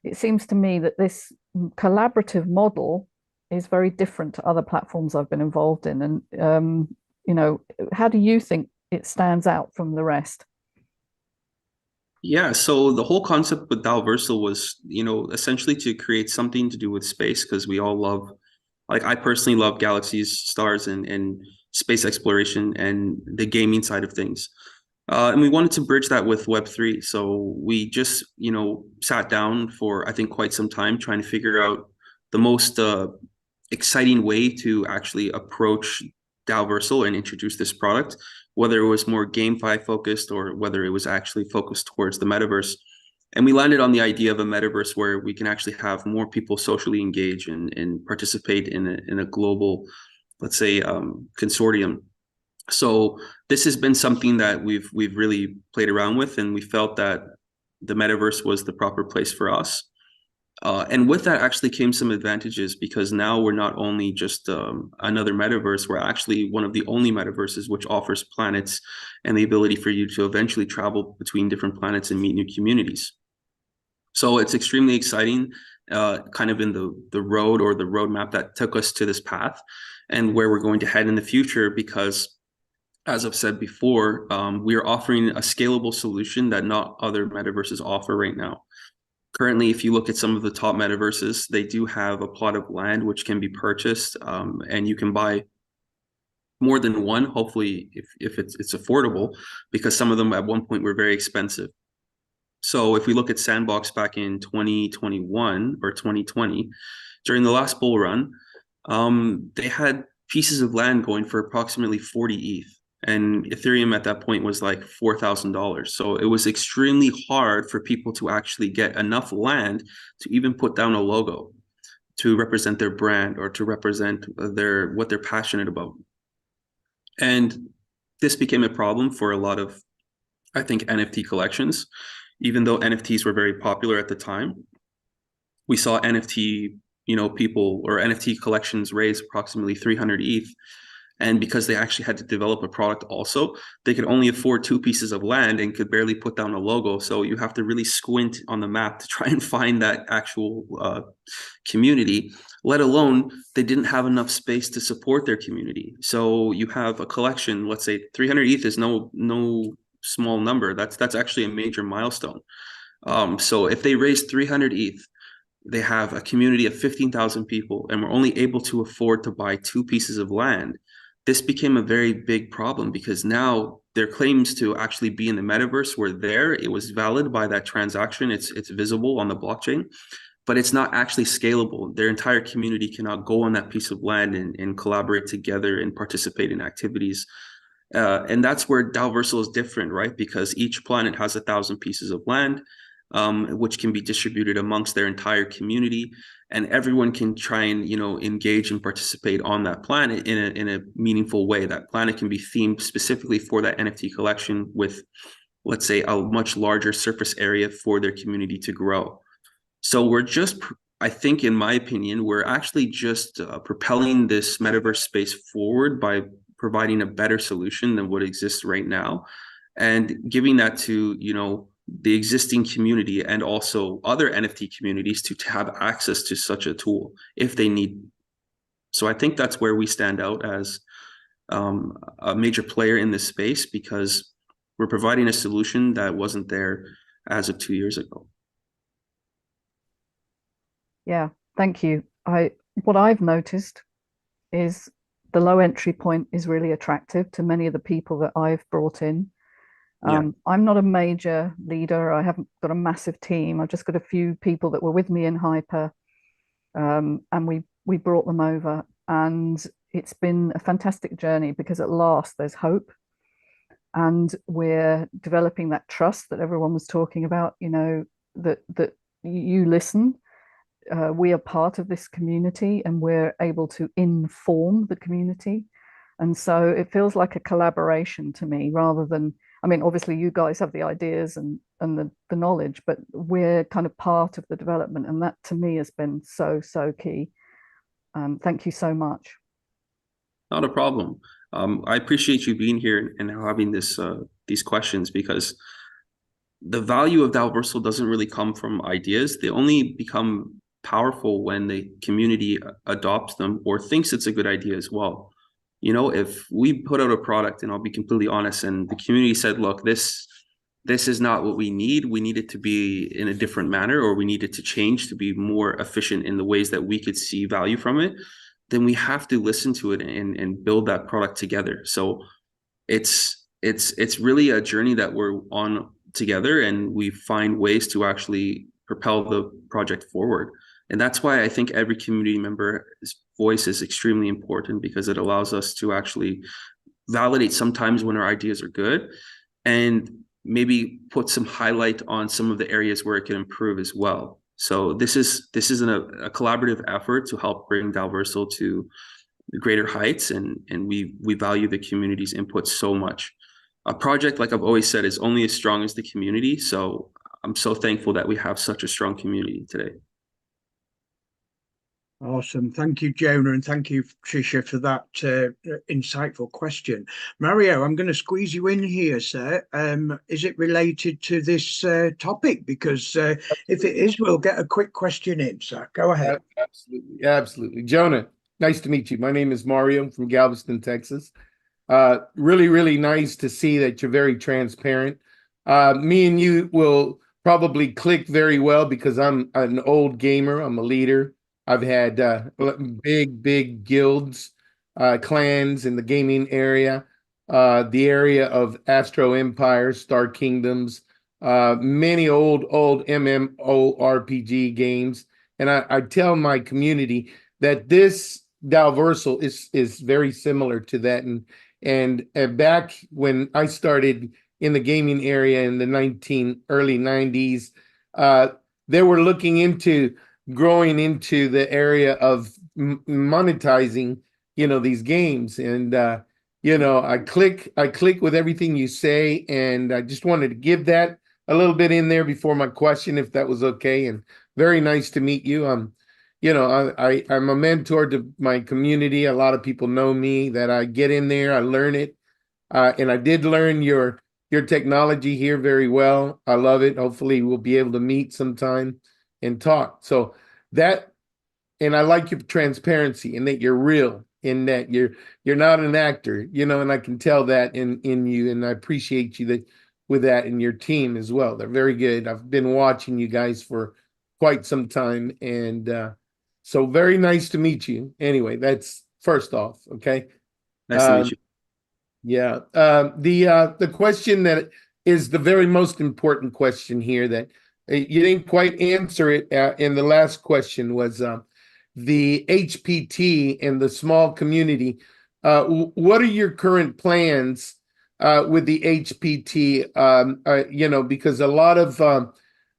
it seems to me that this collaborative model is very different to other platforms I've been involved in. And, how do you think it stands out from the rest? Yeah, so the whole concept with Dalversal was, essentially to create something to do with space, because we all love, like I personally love galaxies, stars, and space exploration and the gaming side of things. And we wanted to bridge that with Web3. So we just, sat down for, I think, quite some time trying to figure out the most exciting way to actually approach Dalversal and introduce this product, whether it was more GameFi focused or whether it was actually focused towards the metaverse. And we landed on the idea of a metaverse where we can actually have more people socially engage and participate in a global, let's say, consortium. So this has been something that we've really played around with, and we felt that the metaverse was the proper place for us. And with that actually came some advantages, because now we're not only just another metaverse, we're actually one of the only metaverses which offers planets and the ability for you to eventually travel between different planets and meet new communities. So it's extremely exciting, kind of in the road or the roadmap that took us to this path and where we're going to head in the future, because as I've said before, we are offering a scalable solution that not other metaverses offer right now. Currently, if you look at some of the top metaverses, they do have a plot of land which can be purchased, and you can buy more than one, hopefully, if it's affordable, because some of them at one point were very expensive. So if we look at Sandbox back in 2021 or 2020, during the last bull run, they had pieces of land going for approximately 40 ETH. And Ethereum at that point was like $4,000. So it was extremely hard for people to actually get enough land to even put down a logo to represent their brand or to represent what they're passionate about. And this became a problem for a lot of, I think, NFT collections. Even though NFTs were very popular at the time, we saw NFT, people or NFT collections raise approximately 300 ETH. And because they actually had to develop a product also, they could only afford 2 pieces of land and could barely put down a logo. So you have to really squint on the map to try and find that actual community, let alone they didn't have enough space to support their community. So you have a collection, let's say 300 ETH is no small number. That's actually a major milestone. So if they raise 300 ETH, they have a community of 15,000 people, and we're only able to afford to buy 2 pieces of land. This became a very big problem, because now their claims to actually be in the metaverse were there. It was valid by that transaction. It's visible on the blockchain, but it's not actually scalable. Their entire community cannot go on that piece of land and collaborate together and participate in activities. And that's where Dalversal is different, right? Because each planet has 1,000 pieces of land, which can be distributed amongst their entire community, and everyone can try and engage and participate on that planet in a meaningful way. That planet can be themed specifically for that NFT collection with, let's say, a much larger surface area for their community to grow. So we're just, I think, in my opinion, we're actually just propelling this metaverse space forward by providing a better solution than what exists right now, and giving that to the existing community and also other NFT communities to have access to such a tool if they need. So I think that's where we stand out as a major player in this space, because we're providing a solution that wasn't there as of 2 years ago. Yeah, thank you. What I've noticed is the low entry point is really attractive to many of the people that I've brought in. I'm not a major leader. I haven't got a massive team. I've just got a few people that were with me in Hyper, and we brought them over, and it's been a fantastic journey, because at last there's hope, and we're developing that trust that everyone was talking about. That you listen. We are part of this community, and we're able to inform the community. And so it feels like a collaboration to me, rather than, I mean, obviously you guys have the ideas and the knowledge, but we're kind of part of the development. And that to me has been so key. Thank you so much. Not a problem. I appreciate you being here and having these questions, because the value of Dalversal doesn't really come from ideas. They only become powerful when the community adopts them or thinks it's a good idea as well. You know, if we put out a product, and I'll be completely honest, and the community said, look, this is not what we need it to be in a different manner, or we need it to change to be more efficient in the ways that we could see value from it, then we have to listen to it and build that product together. So it's really a journey that we're on together, and we find ways to actually propel the project forward. And that's why I think every community member's voice is extremely important, because it allows us to actually validate sometimes when our ideas are good, and maybe put some highlight on some of the areas where it can improve as well. So this is a collaborative effort to help bring Dalversal to greater heights, and we value the community's input so much. A project, like I've always said, is only as strong as the community. So I'm so thankful that we have such a strong community today. Awesome. Thank you, Jonah, and thank you, Trisha, for that insightful question. Mario, I'm going to squeeze you in here, sir. Is it related to this topic? Because if it is, we'll get a quick question in, sir. Go ahead. Absolutely. Absolutely. Jonah, nice to meet you. My name is Mario. I'm from Galveston, Texas. Really, really nice to see that you're very transparent. Me and you will probably click very well, because I'm an old gamer. I'm a leader. I've had big guilds, clans in the gaming area, the area of Astro Empire, Star Kingdoms, many old MMORPG games. And I tell my community that this Dalversal is very similar to that. And back when I started in the gaming area in the early 90s, they were looking into growing into the area of monetizing, these games. And, I click with everything you say. And I just wanted to give that a little bit in there before my question, if that was okay. And very nice to meet you. I'm a mentor to my community. A lot of people know me, that I get in there, I learn it. And I did learn your technology here very well. I love it. Hopefully we'll be able to meet sometime and talk. So and I like your transparency, and that you're real, in that you're not an actor, and I can tell that in you, and I appreciate you with that, and your team as well. They're very good. I've been watching you guys for quite some time, and so very nice to meet you. Anyway, that's first off, okay? Nice to meet you. Yeah. The question that is the very most important question here, that you didn't quite answer it in the last question, was the HPT and the small community. What are your current plans with the HPT? Because a lot of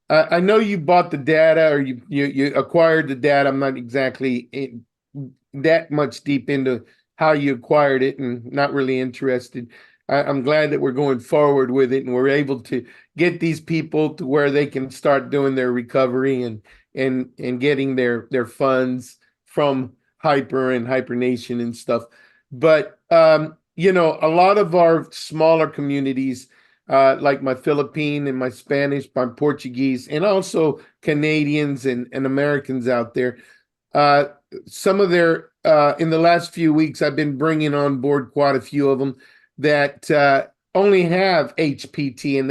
I know you bought the data, or you acquired the data. I'm not exactly that much deep into how you acquired it, and not really interested. I'm glad that we're going forward with it, and we're able to get these people to where they can start doing their recovery and getting their funds from Hyper and Hypernation and stuff. But a lot of our smaller communities, like my Philippine and my Spanish, my Portuguese, and also Canadians and Americans out there, some of their in the last few weeks, I've been bringing on board quite a few of them that only have HPT, and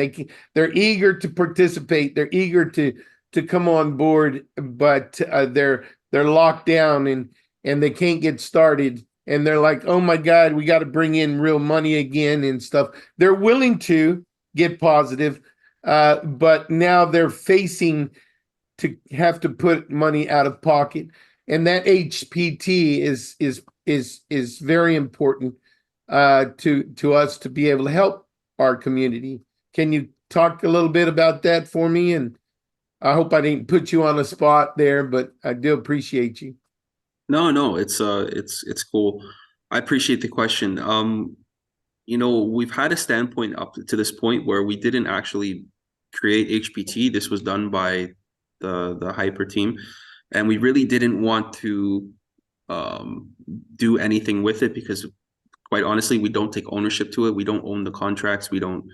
they're eager to participate. They're eager to come on board, but they're locked down and they can't get started. And they're like, oh my God, we got to bring in real money again and stuff. They're willing to get positive, but now they're facing to have to put money out of pocket. And that HPT is very important to us to be able to help our community. Can you talk a little bit about that for me? And I hope I didn't put you on the spot there, but I do appreciate you. No, it's cool. I appreciate the question. We've had a standpoint up to this point where we didn't actually create HPT. This was done by the Hyper team, and we really didn't want to do anything with it, because quite honestly, we don't take ownership to it. We don't own the contracts. We don't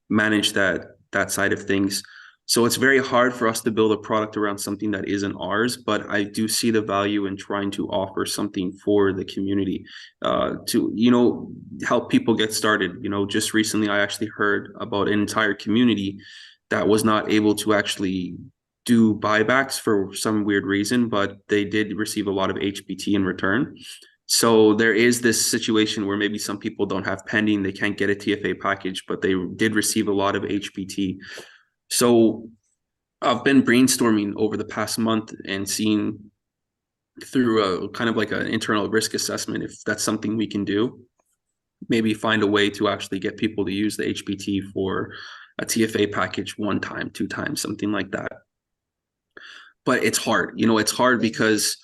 manage that side of things. So it's very hard for us to build a product around something that isn't ours, but I do see the value in trying to offer something for the community to, you know, help people get started. You know, just recently I actually heard about an entire community that was not able to actually do buybacks for some weird reason, but they did receive a lot of HPT in return. So there is this situation where maybe some people don't have pending, they can't get a TFA package, but they did receive a lot of HPT. So I've been brainstorming over the past month and seeing through a kind of like an internal risk assessment if that's something we can do. Maybe find a way to actually get people to use the HPT for a TFA package 1 time, 2 times, something like that. But it's hard, you know, it's hard because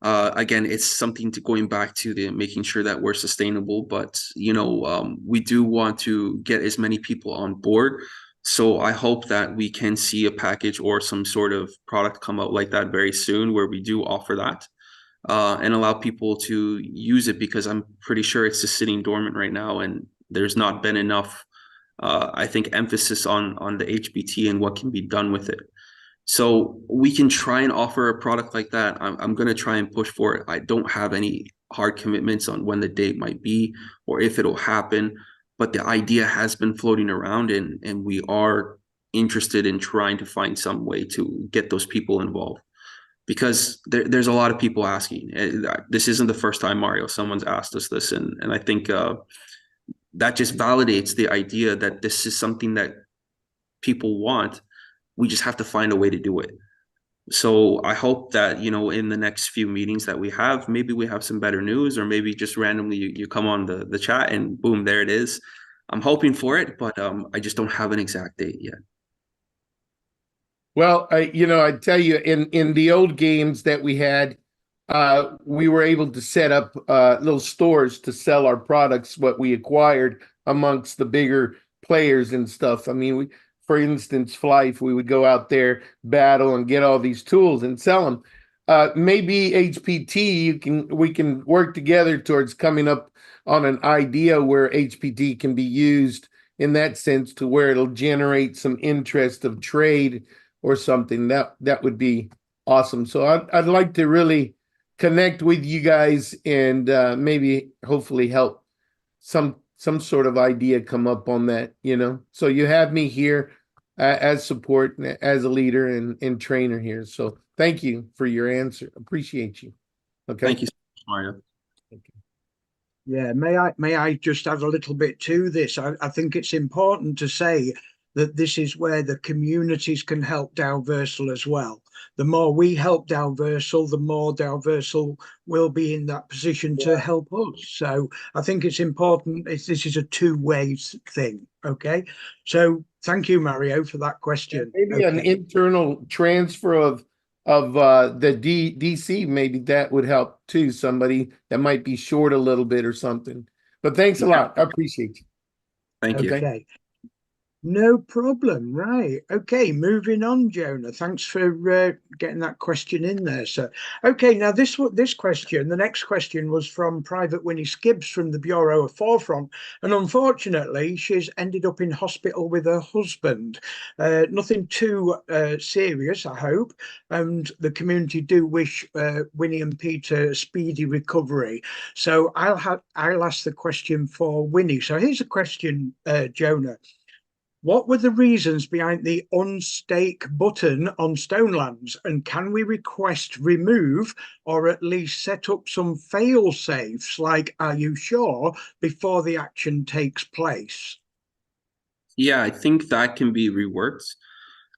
again, it's something to going back to the making sure that we're sustainable, but you know, we do want to get as many people on board. So I hope that we can see a package or some sort of product come out like that very soon where we do offer that and allow people to use it, because I'm pretty sure it's just sitting dormant right now and there's not been enough, I think, emphasis on the HBT and what can be done with it. So we can try and offer a product like that. I'm going to try and push for it. I don't have any hard commitments on when the date might be or if it'll happen, but the idea has been floating around and we are interested in trying to find some way to get those people involved, because there's a lot of people asking. This isn't the first time, Mario, someone's asked us this. And I think that just validates the idea that this is something that people want. We just have to find a way to do it. So I hope that, you know, in the next few meetings that we have, maybe we have some better news, or maybe just randomly you come on the chat and boom, there it is. I'm hoping for it, but I just don't have an exact date yet. Well, I tell you, in the old games that we had, we were able to set up little stores to sell our products, what we acquired amongst the bigger players and stuff. I mean, for instance, Flife, we would go out there, battle, and get all these tools and sell them. Maybe HPT, we can work together towards coming up on an idea where HPT can be used in that sense, to where it'll generate some interest of trade or something. That would be awesome. So I'd like to really connect with you guys and maybe hopefully help some sort of idea come up on that, you know. So you have me here as support, as a leader and trainer here. So thank you for your answer. Appreciate you. Okay. Thank you so much, Mario. Yeah, may I just add a little bit to this? I think it's important to say that this is where the communities can help Dalversal as well. The more we help Dalversal, the more Dalversal will be in that position to help us. So I think it's important. This is a two-way thing. Okay. So thank you, Mario, for that question. Maybe an internal transfer of the DC, maybe that would help too. Somebody that might be short a little bit or something. But thanks a lot. I appreciate you. Thank you. Okay. No problem. Right. Okay. Moving on, Jonah. Thanks for getting that question in there. So, okay. Now this question, the next question was from Private Winnie Skibbs from the Bureau of Forefront, and unfortunately, she's ended up in hospital with her husband. Nothing too serious, I hope. And the community do wish Winnie and Peter a speedy recovery. So I'll ask the question for Winnie. So here's a question, Jonah. What were the reasons behind the unstake button on Stonelands, and can we request remove or at least set up some fail safes like "Are you sure?" before the action takes place? Yeah, I think that can be reworked.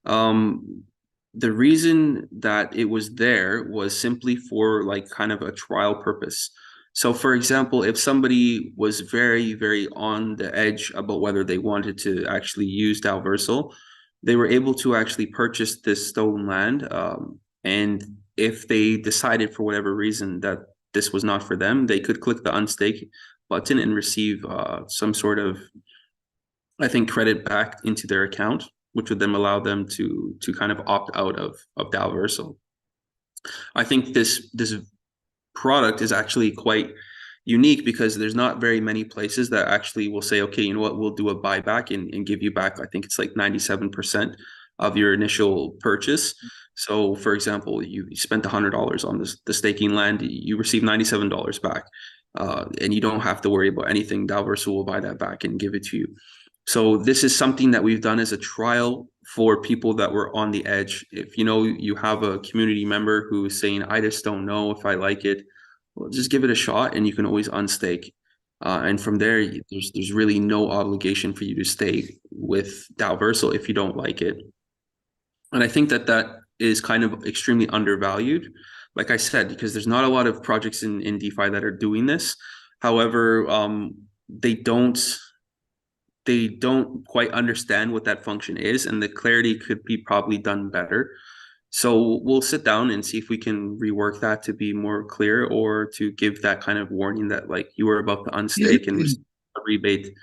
The reason that it was there was simply for like kind of a trial purpose. So for example, if somebody was very, very on the edge about whether they wanted to actually use Dalversal, they were able to actually purchase this stolen land. And if they decided for whatever reason that this was not for them, they could click the unstake button and receive some sort of, I think, credit back into their account, which would then allow them to kind of opt out of Dalversal. I think this product is actually quite unique because there's not very many places that actually will say, okay, you know what, we'll do a buyback and give you back, I think it's like 97% of your initial purchase. So for example, you spent $100 on the staking land, you receive $97 back, and you don't have to worry about anything. Dalverso will buy that back and give it to you. So this is something that we've done as a trial for people that were on the edge. If you have a community member who is saying, I just don't know if I like it, well, just give it a shot and you can always unstake. And from there, there's really no obligation for you to stay with Dalverso if you don't like it. And I think that is kind of extremely undervalued, like I said, because there's not a lot of projects in DeFi that are doing this. However, they don't quite understand what that function is, and the clarity could be probably done better. So we'll sit down and see if we can rework that to be more clear, or to give that kind of warning that like you are about to unstake and receive a rebate.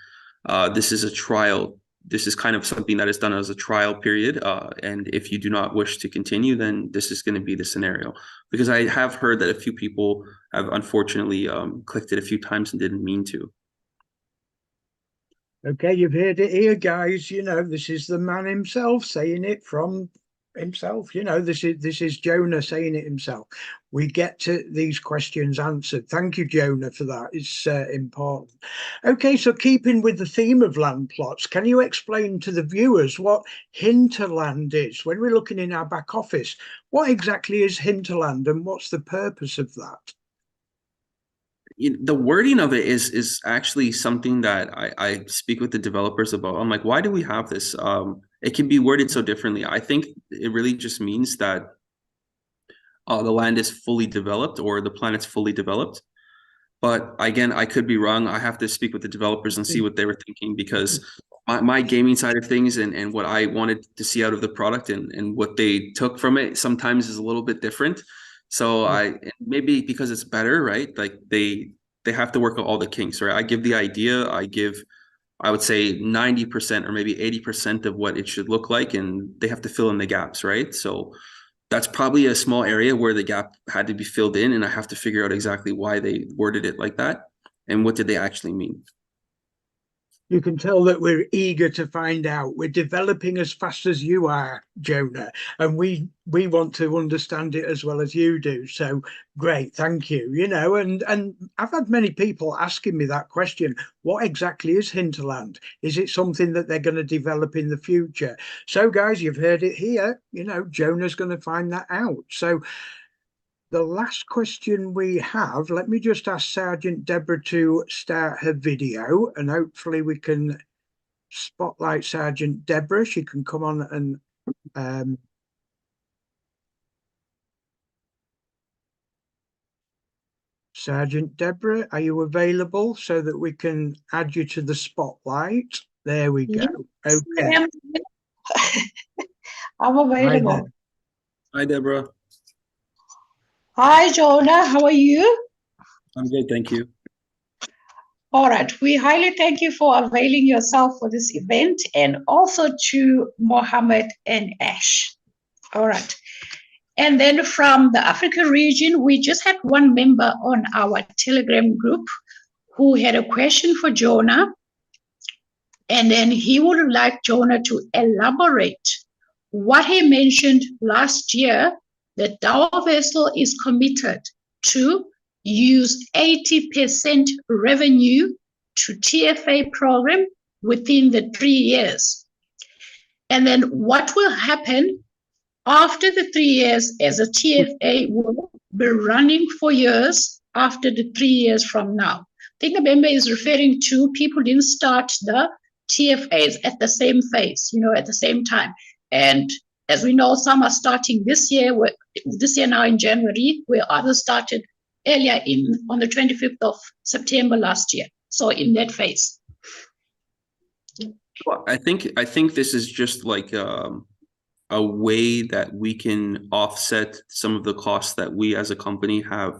This is a trial. This is kind of something that is done as a trial period. And if you do not wish to continue, then this is going to be the scenario. Because I have heard that a few people have unfortunately clicked it a few times and didn't mean to. Okay, you've heard it here, guys. This is the man himself saying it from himself. This is Jonah saying it himself. We get to these questions answered. Thank you, Jonah, for that. It's important. Okay, so keeping with the theme of land plots, can you explain to the viewers what hinterland is? When we're looking in our back office, what exactly is hinterland and what's the purpose of that? The wording of it is actually something that I speak with the developers about. I'm like, why do we have this? It can be worded so differently. I think it really just means that the land is fully developed, or the planet's fully developed. But again, I could be wrong. I have to speak with the developers and see what they were thinking, because my gaming side of things and what I wanted to see out of the product and what they took from it sometimes is a little bit different. So maybe because it's better, right? Like they have to work out all the kinks, right? I give the idea, I would say 90% or maybe 80% of what it should look like, and they have to fill in the gaps, right? So that's probably a small area where the gap had to be filled in, and I have to figure out exactly why they worded it like that and what did they actually mean. You can tell that we're eager to find out. We're developing as fast as you are, Jonah, and we want to understand it as well as you do. So great, thank you. And I've had many people asking me that question. What exactly is hinterland? Is it something that they're going to develop in the future? So guys, you've heard it here. Jonah's going to find that out. So the last question we have, let me just ask Sergeant Deborah to start her video, and hopefully we can spotlight Sergeant Deborah. She can come on and Sergeant Deborah, are you available so that we can add you to the spotlight? There we go. Yes, Okay. I'm available. Hi, Deborah. Hi, Jonah. How are you? I'm good, thank you. All right. We highly thank you for availing yourself for this event, and also to Mohammed and Ash. All right. And then from the Africa region, we just had one member on our Telegram group who had a question for Jonah. And then he would like Jonah to elaborate what he mentioned last year, that Dalverso is committed to use 80% revenue to TFA program within the 3 years. And then what will happen after the 3 years, as a TFA will be running for years after the 3 years from now. I think the member is referring to people didn't start the TFAs at the same phase, at the same time. And as we know, some are starting this year now in January, where others started earlier on the 25th of September last year. So in that phase. Well, I think this is just like a way that we can offset some of the costs that we as a company have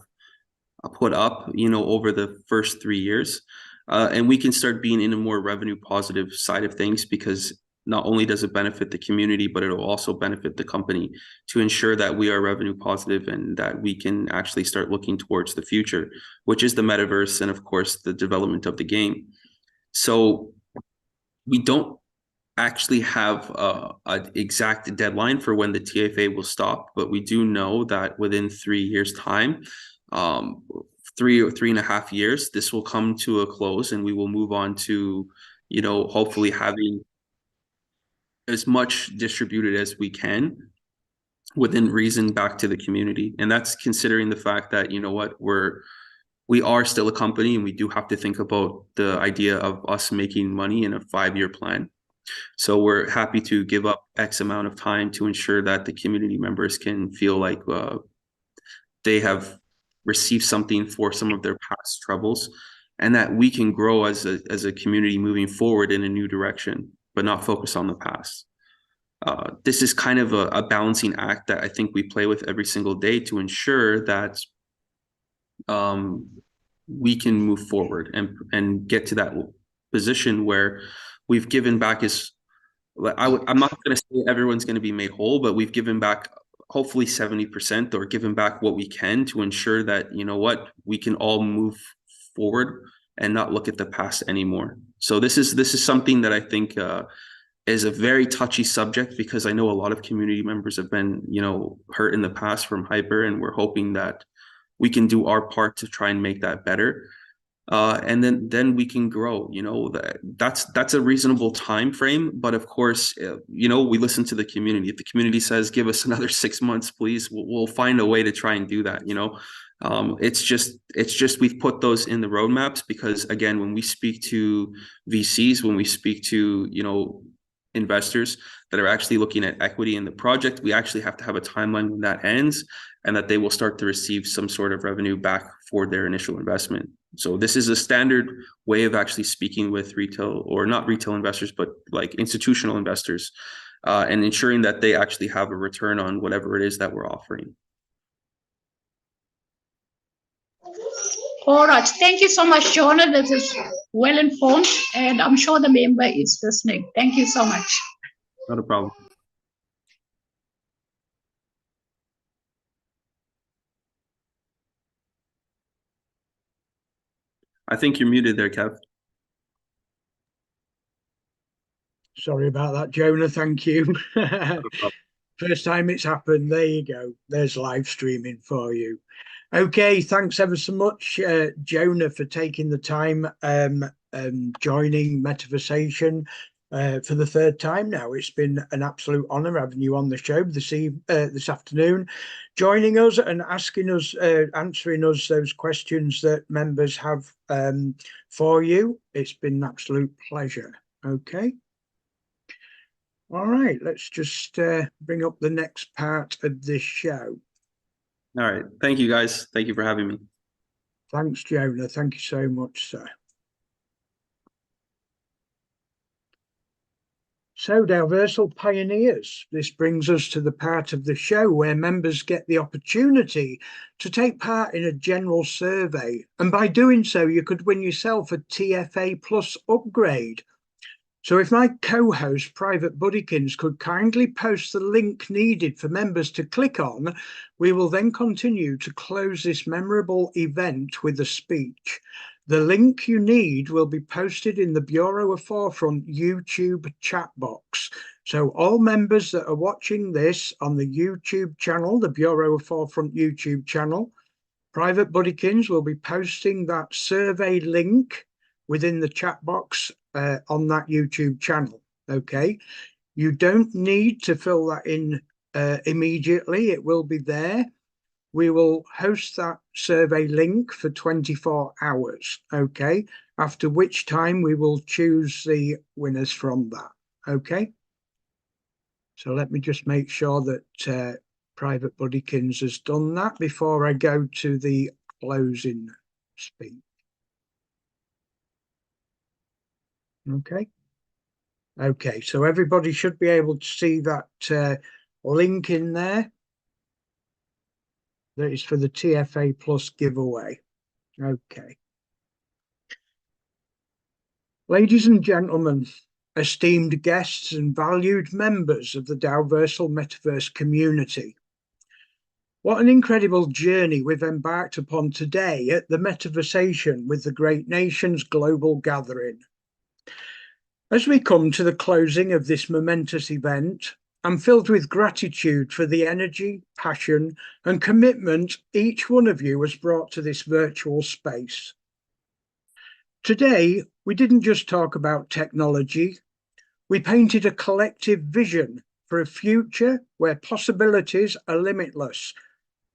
put up, over the first 3 years. And we can start being in a more revenue positive side of things, because not only does it benefit the community, but it'll also benefit the company to ensure that we are revenue positive and that we can actually start looking towards the future, which is the metaverse and of course the development of the game. So we don't actually have an exact deadline for when the TFA will stop, but we do know that within 3 years' time, 3.5 years, this will come to a close and we will move on to, you know, hopefully having as much distributed as we can within reason back to the community. And that's considering the fact that, you know what, we are still a company and we do have to think about the idea of us making money in a 5-year plan. So we're happy to give up X amount of time to ensure that the community members can feel like they have received something for some of their past troubles, and that we can grow as a community moving forward in a new direction, but not focus on the past. This is kind of a balancing act that I think we play with every single day to ensure that we can move forward and get to that position where we've given back I'm not going to say everyone's going to be made whole, but we've given back hopefully 70% or given back what we can to ensure that, you know what, we can all move forward and not look at the past anymore. So this is something that I think is a very touchy subject, because I know a lot of community members have been, you know, hurt in the past from Hyper, and we're hoping that we can do our part to try and make that better. And then we can grow. You know, that's a reasonable time frame. But of course, you know, we listen to the community. If the community says, give us another 6 months, please, we'll find a way to try and do that. You know, it's just we've put those in the roadmaps because, again, when we speak to VCs, when we speak to, you know, investors that are actually looking at equity in the project, we actually have to have a timeline when that ends and that they will start to receive some sort of revenue back for their initial investment. So this is a standard way of actually speaking with retail, or not retail investors, but like institutional investors, and ensuring that they actually have a return on whatever it is that we're offering. All right. Thank you so much, Jonah. This is well informed, and I'm sure the member is listening. Thank you so much. Not a problem. I think you're muted there, Kev. Sorry about that, Jonah. Thank you. First time it's happened. There you go. There's live streaming for you. Okay, thanks ever so much, Jonah, for taking the time joining Metaversation for the third time now. It's been an absolute honour having you on the show this afternoon, joining us and asking us, answering us those questions that members have for you. It's been an absolute pleasure. Okay. All right, let's just bring up the next part of this show. All right. Thank you, guys. Thank you for having me. Thanks, Jonah. Thank you so much, sir. So, Dalversal Pioneers, this brings us to the part of the show where members get the opportunity to take part in a general survey. And by doing so, you could win yourself a TFA Plus upgrade. So if my co-host, Private Buddykins, could kindly post the link needed for members to click on, we will then continue to close this memorable event with a speech. The link you need will be posted in the Bureau of Forefront YouTube chat box. So all members that are watching this on the YouTube channel, the Bureau of Forefront YouTube channel, Private Buddykins will be posting that survey link within the chat box on that YouTube channel. Okay, you don't need to fill that in immediately. It will be there. We will host that survey link for 24 hours. Okay, after which time we will choose the winners from that. Okay, so let me just make sure that Private Buddykins has done that before I go to the closing speech. Okay, so everybody should be able to see that link in there. That is for the TFA Plus giveaway. Okay. Ladies and gentlemen, esteemed guests and valued members of the Dalversal Metaverse community. What an incredible journey we've embarked upon today at the Metaversation with the Great Nations Global Gathering. As we come to the closing of this momentous event, I'm filled with gratitude for the energy, passion, and commitment each one of you has brought to this virtual space. Today, we didn't just talk about technology, we painted a collective vision for a future where possibilities are limitless,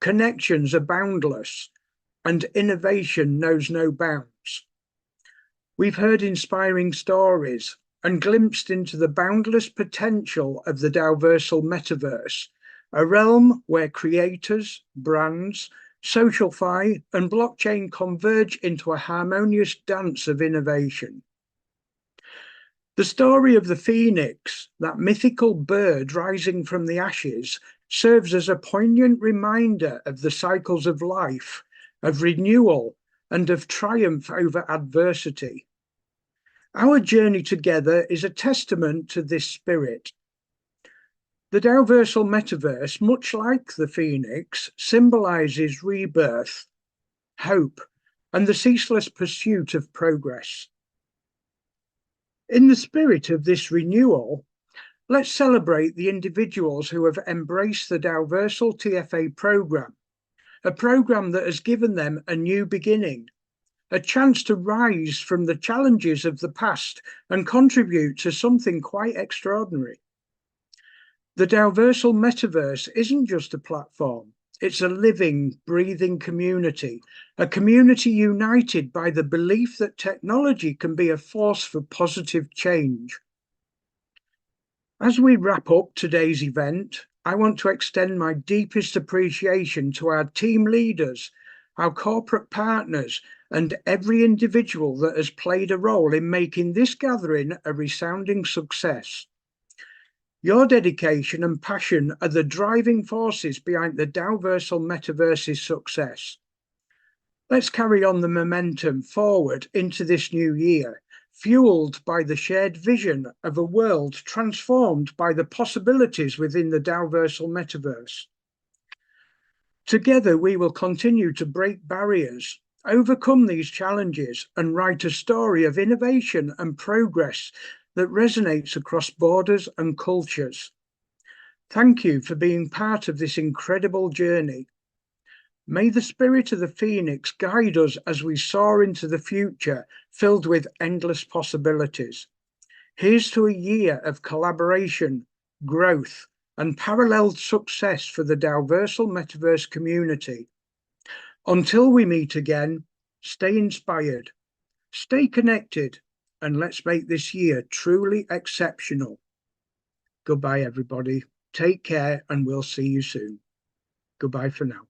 connections are boundless, and innovation knows no bounds. We've heard inspiring stories and glimpsed into the boundless potential of the Dalversal Metaverse, a realm where creators, brands, SocialFi, and blockchain converge into a harmonious dance of innovation. The story of the phoenix, that mythical bird rising from the ashes, serves as a poignant reminder of the cycles of life, of renewal, and of triumph over adversity. Our journey together is a testament to this spirit. The Dalversal Metaverse, much like the phoenix, symbolizes rebirth, hope, and the ceaseless pursuit of progress. In the spirit of this renewal, let's celebrate the individuals who have embraced the Dalversal TFA program, a program that has given them a new beginning, a chance to rise from the challenges of the past and contribute to something quite extraordinary. The Dalversal Metaverse isn't just a platform, it's a living, breathing community, a community united by the belief that technology can be a force for positive change. As we wrap up today's event, I want to extend my deepest appreciation to our team leaders, our corporate partners, and every individual that has played a role in making this gathering a resounding success. Your dedication and passion are the driving forces behind the Dalversal Metaverse's success. Let's carry on the momentum forward into this new year, fueled by the shared vision of a world transformed by the possibilities within the Dalversal Metaverse. Together, we will continue to break barriers, overcome these challenges, and write a story of innovation and progress that resonates across borders and cultures. Thank you for being part of this incredible journey. May the spirit of the phoenix guide us as we soar into the future, filled with endless possibilities. Here's to a year of collaboration, growth, and paralleled success for the Dalversal Metaverse community. Until we meet again, stay inspired, stay connected, and let's make this year truly exceptional. Goodbye, everybody. Take care, and we'll see you soon. Goodbye for now.